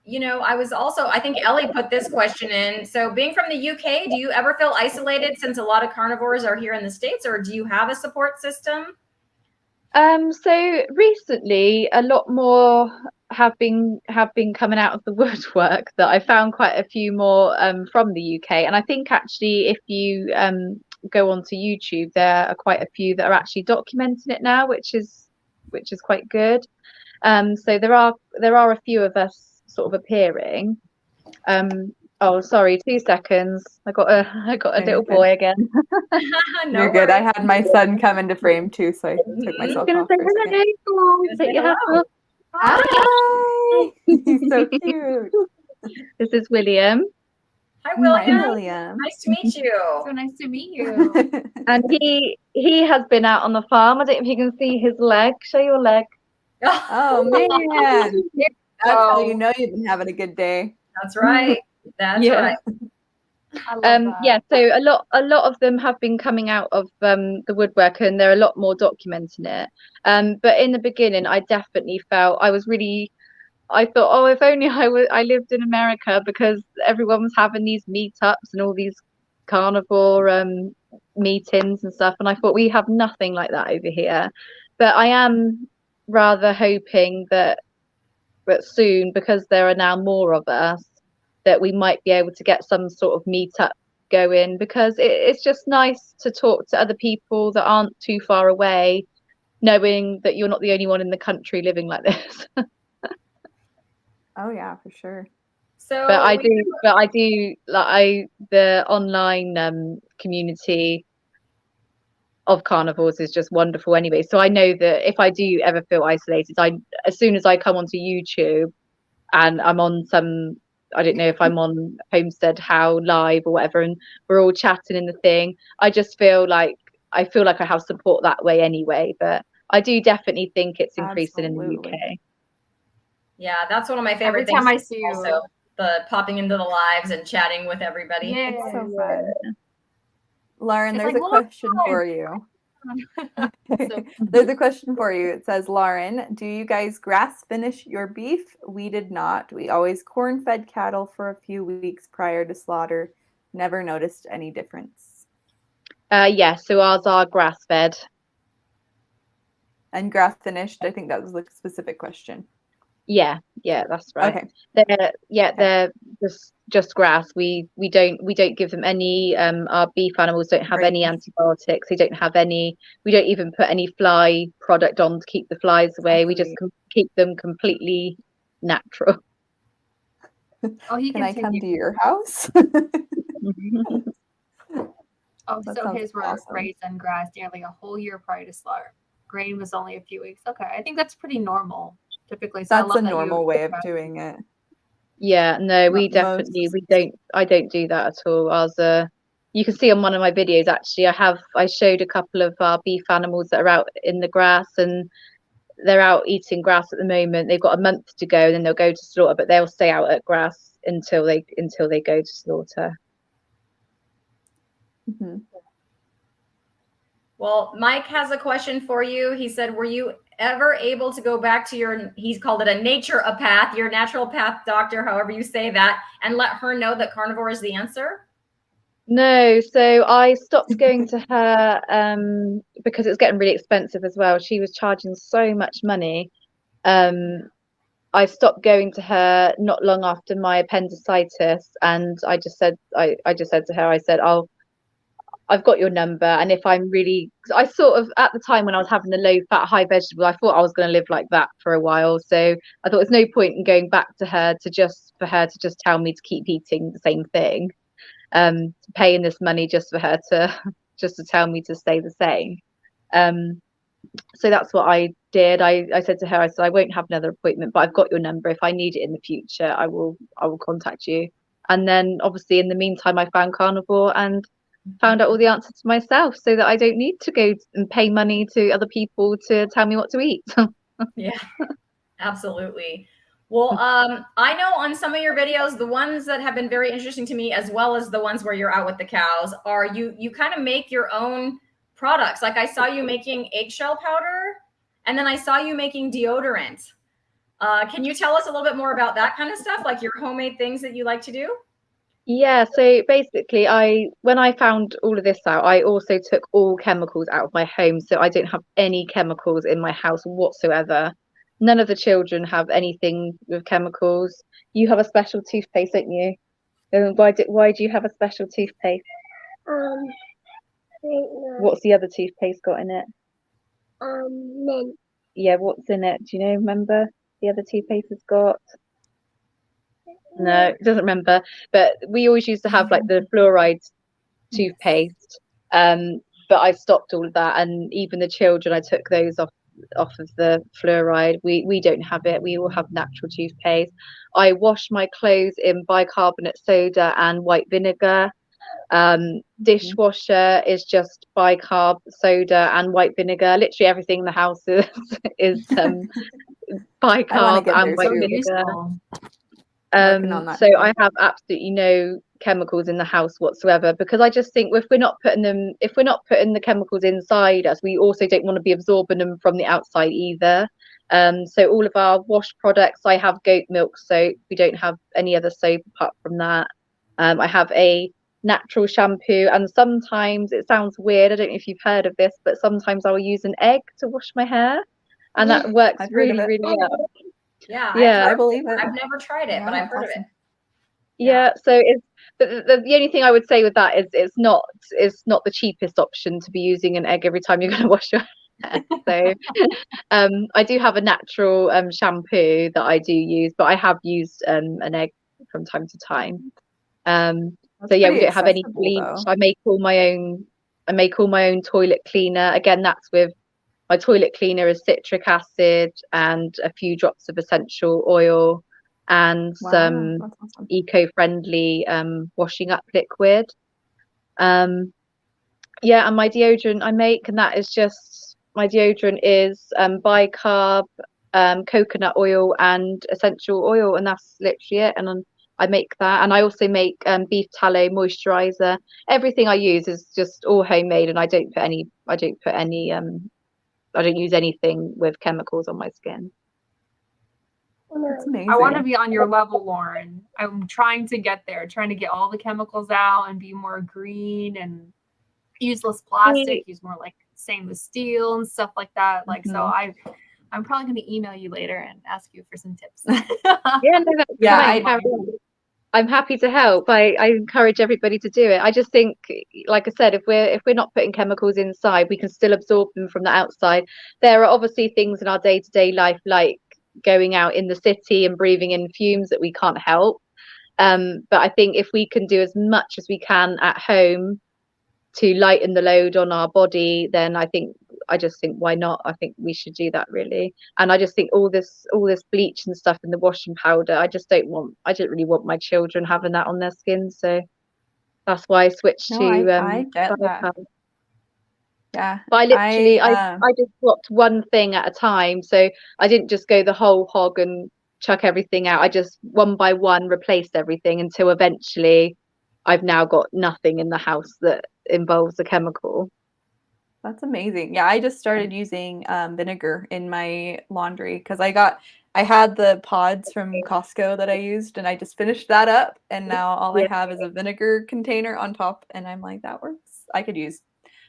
S3: You know, I think Ellie put this question in. So being from the UK, do you ever feel isolated, since a lot of carnivores are here in the States, or do you have a support system?
S4: So recently a lot more have been coming out of the woodwork, that I found quite a few more from the UK. And I think actually if you go onto YouTube, there are quite a few that are actually documenting it now, which is quite good. So there are a few of us sort of appearing. Oh, sorry, 2 seconds. I got a little boy again.
S3: No
S2: You're good.
S3: worries.
S2: I had my son come into frame too, so I took myself off.
S4: Take your hat off.
S2: Hi. He's so cute.
S4: This is William.
S3: Hi, William.
S2: Hi, William.
S3: Nice to meet you.
S1: So nice to meet you.
S4: And he has been out on the farm. I don't know if you can see his leg. Show your leg.
S2: Oh man. That's how you know you've been having a good day.
S3: That's right. That's right.
S1: I love that.
S4: Yeah, so a lot of them have been coming out of the woodwork, and they're a lot more documenting it. But in the beginning, I definitely felt I thought, oh, if only I lived in America, because everyone was having these meetups and all these carnivore meetings and stuff, and I thought we have nothing like that over here. But I am rather hoping that soon, because there are now more of us, that we might be able to get some sort of meetup going, because it's just nice to talk to other people that aren't too far away, knowing that you're not the only one in the country living like this.
S2: Oh yeah, for sure.
S3: So
S4: but I do like the online community of carnivores is just wonderful anyway. So I know that if I do ever feel isolated, as soon as I come onto YouTube, and I'm on some, I don't know if I'm on Homestead How Live or whatever, and we're all chatting in the thing, I just feel like I have support that way anyway. But I do definitely think it's increasing in the UK.
S3: Yeah, that's one of my favorite
S1: Every
S3: things.
S1: time I see you.
S3: Also, the popping into the lives and chatting with everybody.
S1: Yeah.
S2: It's so fun. Lauren,
S1: It's
S2: there's
S1: like,
S2: a question for you.
S1: So
S2: There's a question for you. It says, Lauren, do you guys grass finish your beef? We did not. We always corn fed cattle for a few weeks prior to slaughter. Never noticed any difference.
S4: Yeah, so ours are grass fed.
S2: And grass finished, I think that was the specific question.
S4: Yeah, that's right.
S2: Okay.
S4: They're just grass. We don't give them any. Our beef animals don't have any antibiotics. They don't have any. We don't even put any fly product on to keep the flies away. We just keep them completely natural.
S1: Oh, he
S2: Can I come
S1: continue.
S2: to your house?
S1: Oh,
S2: That
S1: so
S2: sounds
S1: his were
S2: awesome.
S1: raised on grass nearly a whole year prior to slaughter. Grain was only a few weeks. Okay, I think that's pretty normal typically. So I
S2: That's
S1: love
S2: a
S1: that you
S2: normal way of doing it.
S4: Yeah, no, we
S2: Most-
S4: don't. I don't do that at all. Ours you can see on one of my videos actually. I showed a couple of our beef animals that are out in the grass, and they're out eating grass at the moment. They've got a month to go, and then they'll go to slaughter, but they'll stay out at grass until they go to slaughter.
S2: Mhm.
S3: Well, Mike has a question for you. He said, were you ever able to go back to he's called it a naturopath, your naturopath doctor, however you say that, and let her know that carnivore is the answer?
S4: No, so I stopped going to her because it was getting really expensive as well. She was charging so much money. I stopped going to her not long after my appendicitis, and I just said to her, I said, I've got your number, and if I'm really, I sort of at the time when I was having the low fat high vegetable, I thought I was going to live like that for a while. So I thought there's no point in going back to her for her to just tell me to keep eating the same thing, paying this money just for her to tell me to stay the same. So that's what I did. I said to her, I said, I won't have another appointment, but I've got your number. If I need it in the future, I will contact you. And then obviously in the meantime, I found Carnivore and found out all the answers to myself, so that I don't need to go and pay money to other people to tell me what to eat.
S3: Yeah, absolutely. Well, I know on some of your videos, the ones that have been very interesting to me, as well as the ones where you're out with the cows, are you kind of make your own products. Like I saw you making eggshell powder, and then I saw you making deodorant. Can you tell us a little bit more about that kind of stuff, like your homemade things that you like to do?
S4: Yeah, so basically when I found all of this out, I also took all chemicals out of my home, so I don't have any chemicals in my house whatsoever. None of the children have anything with chemicals. You have a special toothpaste, don't you? Why do you have a special toothpaste? What's the other toothpaste got in it?
S5: Mint.
S4: Yeah, what's in it? Do you know? Remember the other toothpaste has got? No, it doesn't remember. But we always used to have like the fluoride toothpaste. But I stopped all of that, and even the children, I took those off of the fluoride. We don't have it. We all have natural toothpaste. I wash my clothes in bicarbonate soda and white vinegar. Dishwasher is just bicarb, soda, and white vinegar. Literally everything in the house is bicarb and white vinegar. So I have absolutely no chemicals in the house whatsoever, because I just think if we're not putting the chemicals inside us, we also don't want to be absorbing them from the outside either. So all of our wash products, I have goat milk soap. We don't have any other soap apart from that. I have a natural shampoo, and sometimes, it sounds weird, I don't know if you've heard of this, but sometimes I'll use an egg to wash my hair, and that works really well.
S3: Yeah, I believe it. I've never tried it, but I've heard of it.
S4: Yeah, so the only thing I would say with that is it's not the cheapest option to be using an egg every time you're going to wash your hair. So I do have a natural shampoo that I do use, but I have used an egg from time to time. So yeah, we don't have any bleach. I make all my own toilet cleaner. Again, that's with my toilet cleaner is citric acid and a few drops of essential oil. and
S2: Wow,
S4: some
S2: that's awesome.
S4: eco-friendly washing up liquid. Yeah, and my deodorant I make, and that is just, my deodorant is bicarb, coconut oil and essential oil, and that's literally it. And I make that, and I also make beef tallow moisturizer. Everything I use is just all homemade, and I don't use anything with chemicals on my skin.
S2: That's amazing.
S1: I want to be on your level, Lauren. I'm trying to get there, trying to get all the chemicals out and be more green and use less plastic, use more like stainless steel and stuff like that. Like, so I'm probably going to email you later and ask you for some tips.
S4: Yeah, no, that's fine. I'm happy to help. I encourage everybody to do it. I just think, like I said, if we're not putting chemicals inside, we can still absorb them from the outside. There are obviously things in our day-to-day life, like going out in the city and breathing in fumes, that we can't help. But I think if we can do as much as we can at home to lighten the load on our body, then I just think, why not? I think we should do that, really. And I just think all this bleach and stuff in the washing powder, I don't really want my children having that on their skin. So that's why I switched to
S2: I get that. Yeah.
S4: But I just swapped one thing at a time. So I didn't just go the whole hog and chuck everything out. I just one by one replaced everything until eventually I've now got nothing in the house that involves a chemical.
S2: That's amazing. Yeah, I just started using vinegar in my laundry because I had the pods from Costco that I used, and I just finished that up, and now all I have is a vinegar container on top, and I'm like, that works. I could use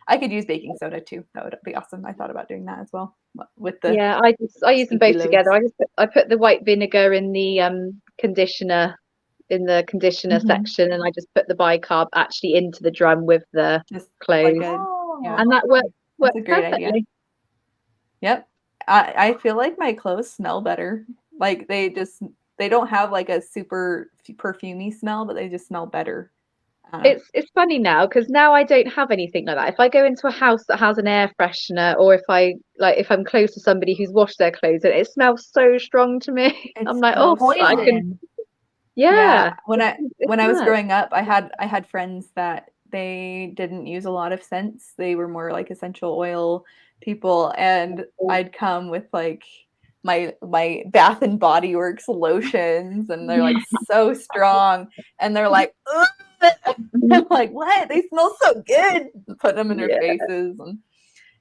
S2: baking soda too. That would be awesome. I thought about doing that as well with the
S4: I use them both together. I put the white vinegar in the conditioner section, and I just put the bicarb actually into the drum with the clothes. And that works
S2: That's a great
S4: perfectly.
S2: idea. Yep. I feel like my clothes smell better. Like they don't have like a super perfumey smell, but they just smell better.
S4: It's funny now because now I don't have anything like that. If I go into a house that has an air freshener, or if I'm close to somebody who's washed their clothes, it smells so strong to me. I'm like, I can. Yeah.
S2: When I was growing up, I had friends that they didn't use a lot of scents. They were more like essential oil people, and I'd come with like my Bath and Body Works lotions, and they're like so strong, and they're like, ugh! I'm like, what? They smell so good. Put them in their faces, and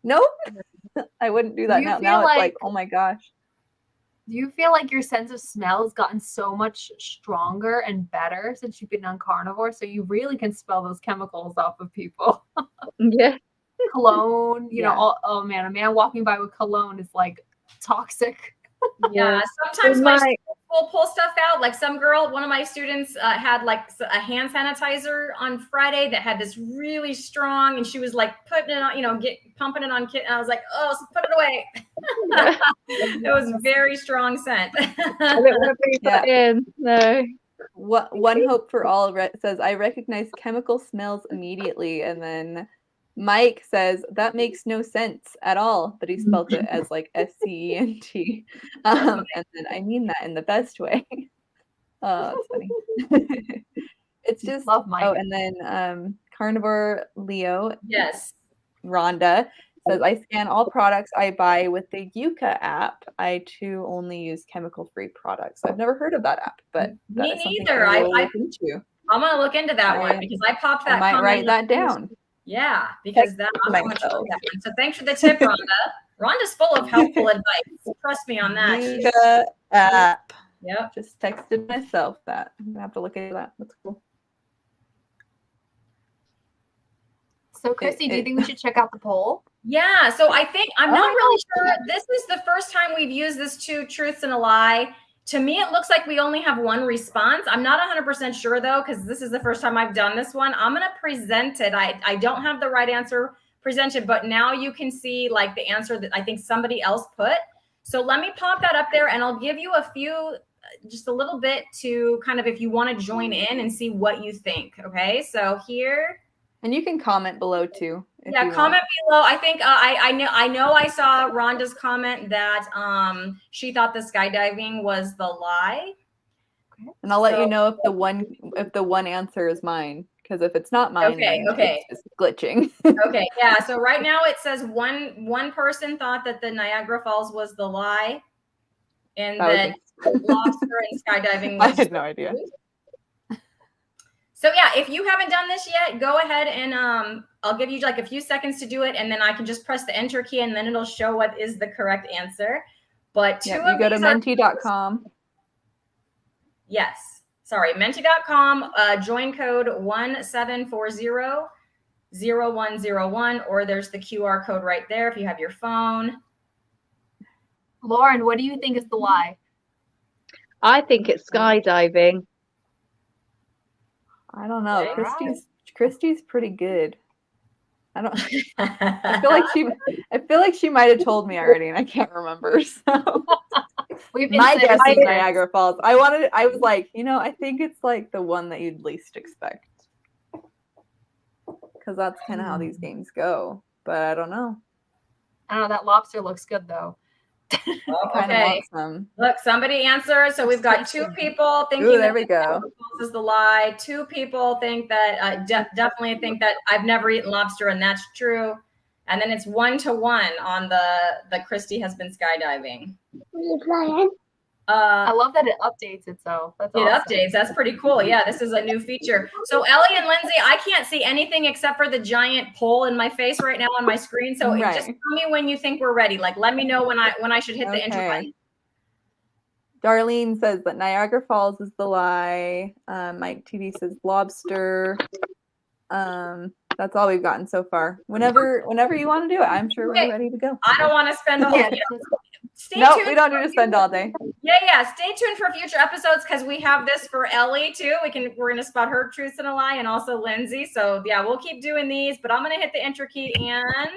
S2: nope, I wouldn't do that now. Now it's like, oh my gosh.
S1: Do you feel like your sense of smell has gotten so much stronger and better since you've been on Carnivore? So you really can smell those chemicals off of people.
S4: Yeah.
S1: Cologne, you know, oh man, a man walking by with cologne is like toxic.
S3: Yeah, sometimes my students will pull stuff out. Like one of my students had like a hand sanitizer on Friday that had this really strong, and she was like putting it on, pumping it on kit. And I was like, oh, so put it away. It was very strong scent.
S4: I don't want to breathe that in. No.
S2: One Hope for All says, I recognize chemical smells immediately. And then Mike says, that makes no sense at all, but he spelled it as like SCENT. And then I mean that in the best way. Oh, that's funny. It's just,
S1: love Mike.
S2: Oh, and then Carnivore Leo.
S3: Yes.
S2: Rhonda says, I scan all products I buy with the Yuka app. I too only use chemical-free products. I've never heard of that app, but
S3: me neither. I'm going to look into that one because I popped that.
S2: I might write that down.
S3: Yeah, because I'm going to try that one. So thanks for the tip, Rhonda. Rhonda's full of helpful advice. Trust me on that.
S2: Yuka app.
S3: Yep.
S2: Just texted myself that. I'm going to have to look into that. That's cool.
S1: So, Cristie, do you think we should check out the poll?
S3: Yeah, so I think, I'm not really sure. This is the first time we've used this 2 truths and a lie. To me, it looks like we only have 1 response. I'm not 100% sure, though, because this is the first time I've done this one. I'm going to present it. I don't have the right answer presented, but now you can see like the answer that I think somebody else put. So let me pop that up there, and I'll give you a few, just a little bit to kind of, if you want to join in and see what you think. Okay, so here.
S2: And you can comment below too.
S3: Yeah, comment below. I think I know I saw Rhonda's comment that she thought the skydiving was the lie.
S2: And I'll let you know if the one answer is mine. Because if it's not mine, then it's just glitching.
S3: Okay, yeah. So right now it says one person thought that the Niagara Falls was the lie, and that lobster and skydiving was.
S2: I had no idea.
S3: So yeah, if you haven't done this yet, go ahead and I'll give you like a few seconds to do it, and then I can just press the enter key, and then it'll show what is the correct answer. But you go to
S2: menti.com.
S3: Yes. Sorry, menti.com, join code 1740-0101, or there's the QR code right there if you have your phone.
S1: Lauren, what do you think is the lie?
S4: I think it's skydiving.
S2: I don't know. Cristie's pretty good. I feel like she might have told me already and I can't remember. So my guess is Niagara Falls. I was like, I think it's like the one that you'd least expect. Because that's kind of how these games go. But I don't know.
S1: I don't know. That lobster looks good though.
S3: Okay. Look, somebody answered. So we've got 2 people thinking
S2: there we go.
S3: This is the lie. 2 people think that definitely think that I've never eaten lobster, and that's true. And then it's 1-1 on the Cristie has been skydiving.
S1: I love that it updates itself. That's awesome.
S3: Updates. That's pretty cool. Yeah, this is a new feature. So Ellie and Lindsay, I can't see anything except for the giant pole in my face right now on my screen. So just tell me when you think we're ready. Like, let me know when I should hit the enter button.
S2: Darlene says that Niagara Falls is the lie. Mike TV says lobster. That's all we've gotten so far. Whenever you want to do it, I'm sure we're ready to go.
S3: I don't want to spend all day.
S2: No, we don't need to spend all day.
S3: Yeah. Stay tuned for future episodes because we have this for Ellie too. We're gonna spot her truths and a lie, and also Lindsay. So yeah, we'll keep doing these. But I'm gonna hit the enter key, and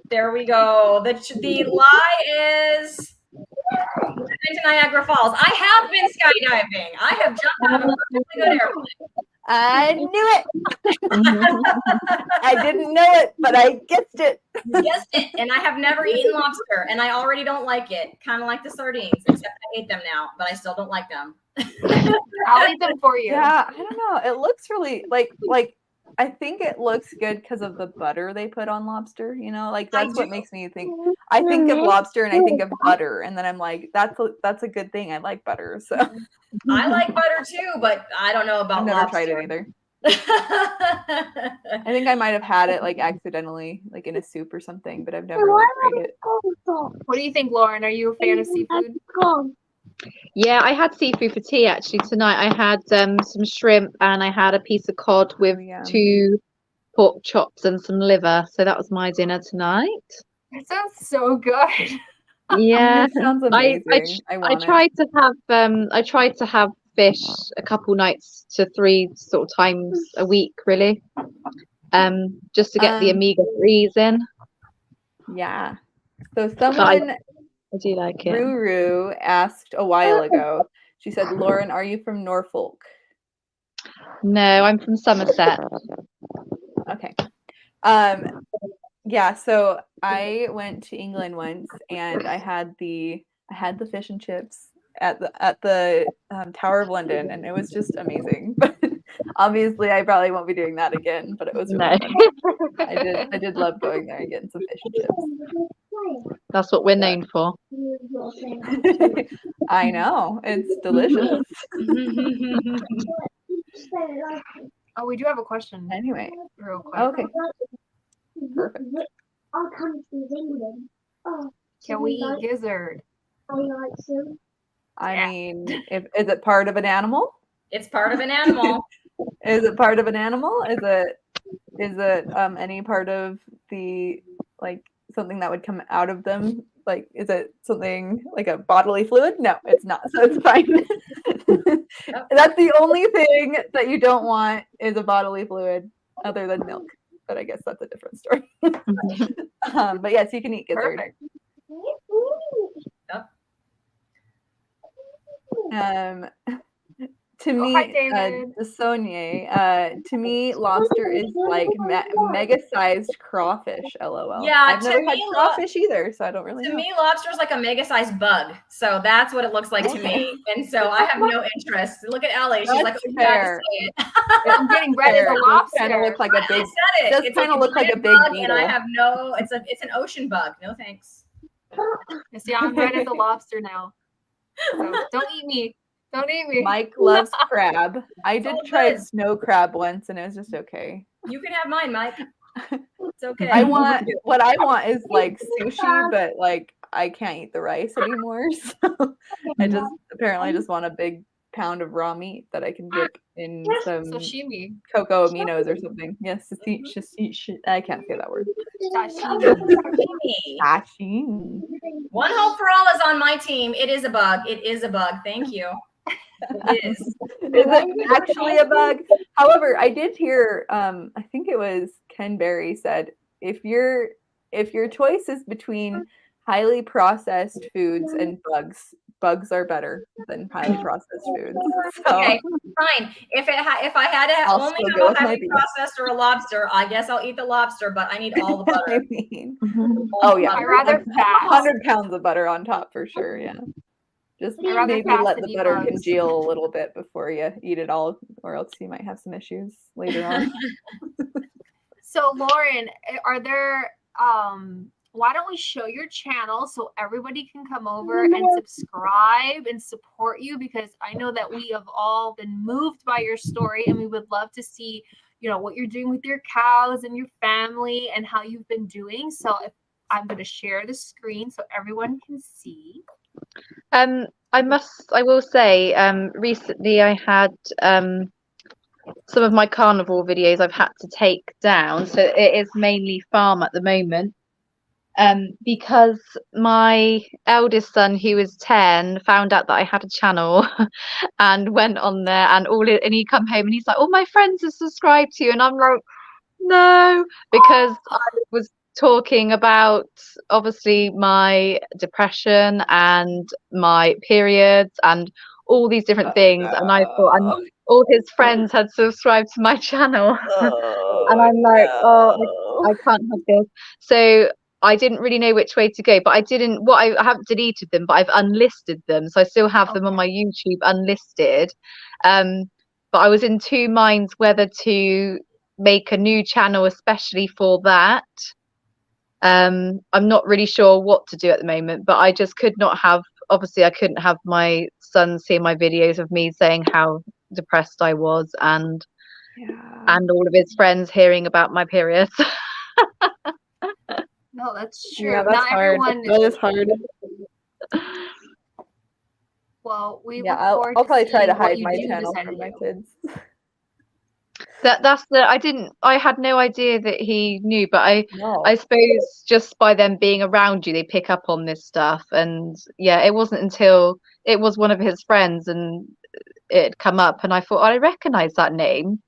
S3: there we go. The lie is into Niagara Falls. I have been skydiving. I have jumped out of a really good airplane.
S2: I knew it. I didn't know it, but I guessed it.
S3: Guessed it. And I have never eaten lobster, and I already don't like it. Kind of like the sardines, except I ate them now, but I still don't like them.
S1: I'll eat them for you.
S2: Yeah, I don't know. It looks really like I think it looks good because of the butter they put on lobster. Like that's what makes me think. I think of lobster and I think of butter, and then I'm like, that's a good thing. I like butter, so.
S3: I like butter too, but I don't know about
S2: lobster.
S3: I've
S2: never tried it either. I think I might have had it like accidentally, like in a soup or something, but I've never tried it.
S1: What do you think, Lauren? Are you a fan of seafood?
S4: Yeah, I had seafood for tea actually tonight. I had some shrimp and I had a piece of cod with 2 pork chops and some liver. So that was my dinner tonight.
S1: That sounds so good.
S4: Yeah,
S2: that sounds amazing.
S4: I tried to have fish a couple nights to 3 sort of times a week, really, just to get the omega-3s in.
S2: Yeah. So someone.
S4: I do like it.
S2: Ruru asked a while ago. She said, "Lauren, are you from Norfolk?"
S4: No, I'm from Somerset.
S2: Okay. Yeah, so I went to England once and I had the fish and chips at the Tower of London, and it was just amazing. But obviously I probably won't be doing that again, but it was really fun. I did love going there and getting some fish and chips.
S4: That's what we're known for.
S2: I know. It's delicious.
S1: Oh, we do have a question.
S2: Anyway.
S1: Real quick.
S2: Okay. Perfect.
S1: Can we eat gizzard?
S2: I mean, is it part of an animal?
S3: It's part of an animal.
S2: Is it part of an animal? Is it any part of the, like, something that would come out of them? Like, is it something like a bodily fluid? No, it's not. So it's fine. That's the only thing that you don't want is a bodily fluid other than milk. But I guess that's a different story. But yes, you can eat gizzard.
S1: Perfect.
S2: To
S1: Oh,
S2: me,
S1: hi, David.
S2: to me, lobster is like mega-sized crawfish. LOL.
S3: Yeah,
S2: I've
S3: to
S2: never had
S3: me,
S2: crawfish either, so I don't really
S3: To
S2: know.
S3: me, lobster's like a mega-sized bug. So that's what it looks like to
S2: Okay.
S3: me. And so I have no interest. Look at Ellie. She's like,
S2: That's
S3: oh, you had to
S2: fair.
S3: say it.
S1: I'm getting red as a
S2: Kind of
S1: lobster.
S2: look like a
S3: I
S2: big.
S3: said it.
S2: Does
S3: It's
S2: kind of
S3: a
S2: look like a
S3: giant
S2: big
S3: bug, and I
S2: beetle.
S3: have no. It's an ocean bug. No thanks.
S1: You see, I'm red as a lobster now. So don't eat me. Don't eat me.
S2: Mike loves crab. I
S3: It's
S2: did
S3: all
S2: try
S3: good.
S2: snow crab once, and it was just okay.
S3: You can have mine, Mike. It's okay.
S2: I want what I want is like sushi, but like I can't eat the rice anymore. So I just want a big pound of raw meat that I can dip in some
S1: Sashimi.
S2: cocoa aminos or something. Yes, I can't say that word.
S1: Sashimi.
S2: Sashimi.
S3: One Hope for All is on my team. It is a bug. It is a bug. Thank you. It is.
S2: Is it actually a bug? However, I did hear, I think it was Ken Berry said, if your choice is between highly processed foods and bugs are better than highly processed foods. So,
S3: Okay, fine. If I had to
S2: I'll
S3: only
S2: still
S3: have
S2: go
S3: a
S2: with my
S3: highly
S2: beef.
S3: processed or a lobster, I guess I'll eat the lobster, but I need all the butter.
S2: I mean, oh yeah,
S1: I rather fast.
S2: 100 pounds of butter on top for sure. Yeah. Just
S1: I rather
S2: maybe
S1: fast
S2: let
S1: than
S2: the
S1: eat
S2: butter
S1: bugs.
S2: congeal a little bit before you eat it all, or else you might have some issues later on.
S1: So Lauren, are there why don't we show your channel so everybody can come over and subscribe and support you, because I know that we have all been moved by your story and we would love to see, you know, what you're doing with your cows and your family and how you've been doing. So I'm going to share the screen so everyone can see.
S4: I will say, recently I had some of my carnivore videos I've had to take down, so it is mainly farm at the moment. Because my eldest son, who was 10, found out that I had a channel and went on there and he come home and he's like, all my friends have subscribed to you, and I'm like, no, because I was talking about obviously my depression and my periods and all these different things, and I thought, and all his friends had subscribed to my channel. And I'm like, I can't have this. So I didn't really know which way to go, but I haven't deleted them, but I've unlisted them, so I still have them on my YouTube unlisted. But I was in two minds whether to make a new channel especially for that. I'm not really sure what to do at the moment, but I just could not have, obviously I couldn't have my son see my videos of me saying how depressed I was, and all of his friends hearing about my periods.
S1: No, that's true.
S2: Yeah, that's
S1: Not
S2: hard.
S1: everyone.
S2: That is hard.
S1: Well, we
S2: Yeah,
S1: look
S2: I'll
S1: forward
S2: probably
S1: to
S2: try to
S1: seeing what
S2: hide
S1: you
S2: my
S1: do
S2: channel
S1: this
S2: from my
S1: video.
S2: kids.
S4: I had no idea that he knew, but I suppose just by them being around you, they pick up on this stuff. And yeah, it wasn't until it was one of his friends and it had come up, and I thought, I recognize that name.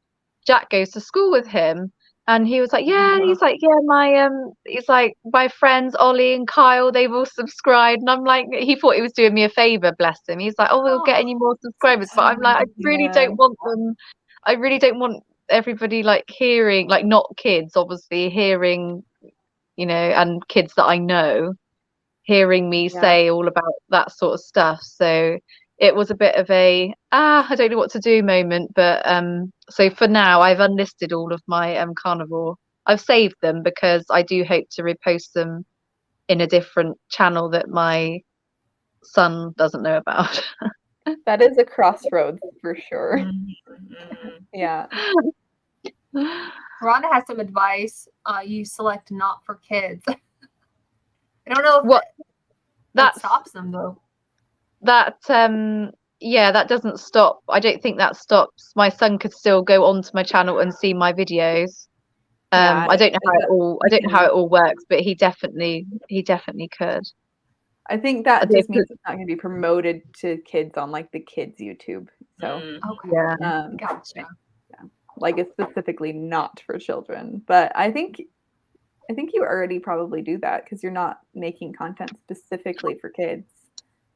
S4: Jack goes to school with him, and he was like, yeah, and he's like, yeah, he's like, my friends Ollie and Kyle, they've all subscribed. And I'm like, he thought he was doing me a favor, bless him. He's like, oh, we'll get any more subscribers, but I'm like, I really don't want them. I really don't want everybody like hearing, like not kids obviously hearing, you know, and kids that I know hearing me say all about that sort of stuff. So it was a bit of a I don't know what to do moment. But so for now I've unlisted all of my carnivore. I've saved them because I do hope to repost them in a different channel that my son doesn't know about.
S2: That is a crossroads for sure. Yeah.
S1: Rhonda has some advice. You select not for kids. I don't know if that stops them though.
S4: That yeah, that doesn't stop. I don't think that stops. My son could still go onto my channel and see my videos. I don't know how it all works, but he definitely could.
S2: I think that just means it's not going to be promoted to kids on like the kids YouTube. So
S1: yeah, gotcha.
S2: Yeah. Like it's specifically not for children, but I think you already probably do that because you're not making content specifically for kids.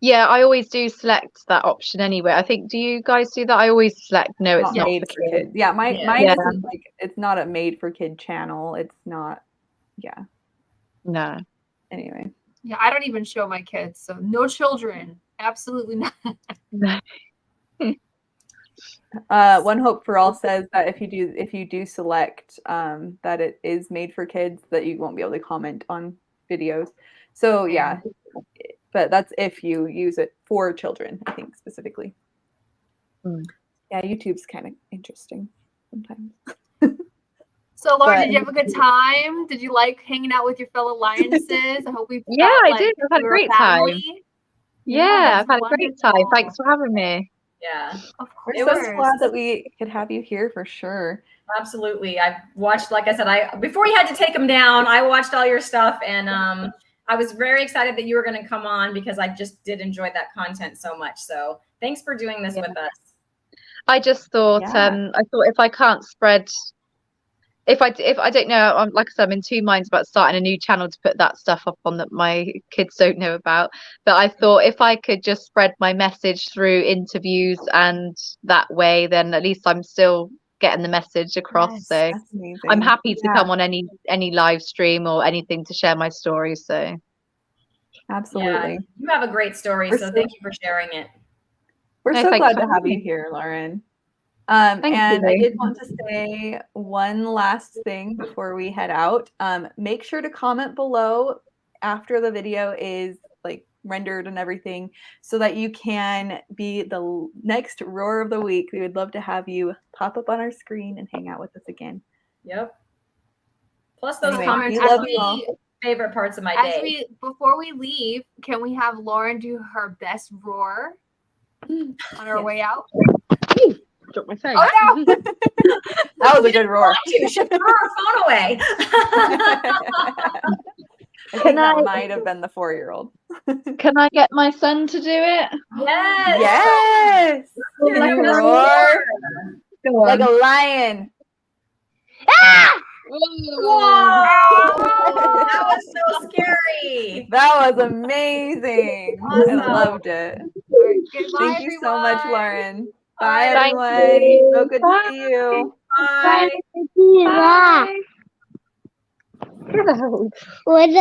S4: Yeah, I always do select that option anyway. I think, do you guys do that? I always select no, it's not
S2: made
S4: for kids.
S2: Yeah, mine
S3: Yeah.
S2: isn't like, it's not a made for kid channel. It's not. Yeah.
S4: No.
S2: Anyway.
S1: Yeah, I don't even show my kids, so no children. Absolutely not.
S4: No.
S2: One Hope for All says that if you do select that it is made for kids, that you won't be able to comment on videos. So yeah, but that's if you use it for children, I think specifically. Yeah, YouTube's kind of interesting sometimes.
S1: So, Lauren,
S2: But-
S1: did you have a good time? Did you like hanging out with your fellow lionesses? I hope we
S4: Yeah,
S1: felt
S4: I
S1: like
S4: did. I've had a
S1: we were
S4: great time.
S1: family.
S4: Yeah, I've
S1: that's
S4: had a great time.
S1: wonderful.
S4: Thanks for having me.
S3: Yeah,
S1: Of
S2: We're
S1: course.
S2: so glad that we could have you here for sure.
S3: absolutely. I watched, like I said, before you had to take them down, I watched all your stuff, and I was very excited that you were going to come on because I just did enjoy that content so much. So thanks for doing this with us.
S4: I just thought,
S2: Yeah.
S4: I thought if I can't spread, if I don't know, like I said, I'm in two minds about starting a new channel to put that stuff up on that my kids don't know about. But I thought if I could just spread my message through interviews and that way, then at least I'm still getting the message across.
S1: Yes,
S4: so
S2: That's amazing.
S4: I'm happy to
S2: Yeah,
S4: come on any live stream or anything to share my story. So
S2: absolutely.
S3: Yeah, you have a great story,
S2: We're
S3: so
S2: so-
S3: thank you for sharing it.
S2: We're
S4: No,
S2: so
S4: thanks
S2: glad
S4: for
S2: to have
S4: having
S2: you
S4: me.
S2: here, Lauren.
S4: Thank
S2: And I
S4: you.
S2: did want to say one last thing before we head out. Make sure to comment below after the video is like rendered and everything so that you can be the next roar of the week. We would love to have you pop up on our screen and hang out with us again.
S3: Yep. Plus those
S2: Anyway,
S3: comments
S2: we
S3: are
S2: love you all.
S3: favorite parts of my
S1: As
S3: day.
S1: before we leave, can we have Lauren do her best roar on our
S2: Yes.
S1: way out?
S4: Drop my phone.
S1: Oh no!
S2: That was a good roar.
S3: She threw her phone away.
S2: I think that might have been the 4-year-old.
S4: Can I get my son to do it?
S3: Yes.
S2: Yes! Can
S3: Let
S2: you
S3: us
S2: roar
S4: Go
S2: like
S4: on.
S2: a lion?
S3: Whoa! That was so scary.
S2: That was amazing.
S3: Awesome.
S2: I loved it.
S1: Goodbye,
S2: Thank you so much,
S1: everyone.
S2: Lauren.
S3: Bye,
S2: Bye,
S4: Thank
S2: everyone.
S4: you.
S2: So good to
S4: Bye.
S2: see you.
S3: Bye.
S5: Yeah.
S4: Get out.
S5: What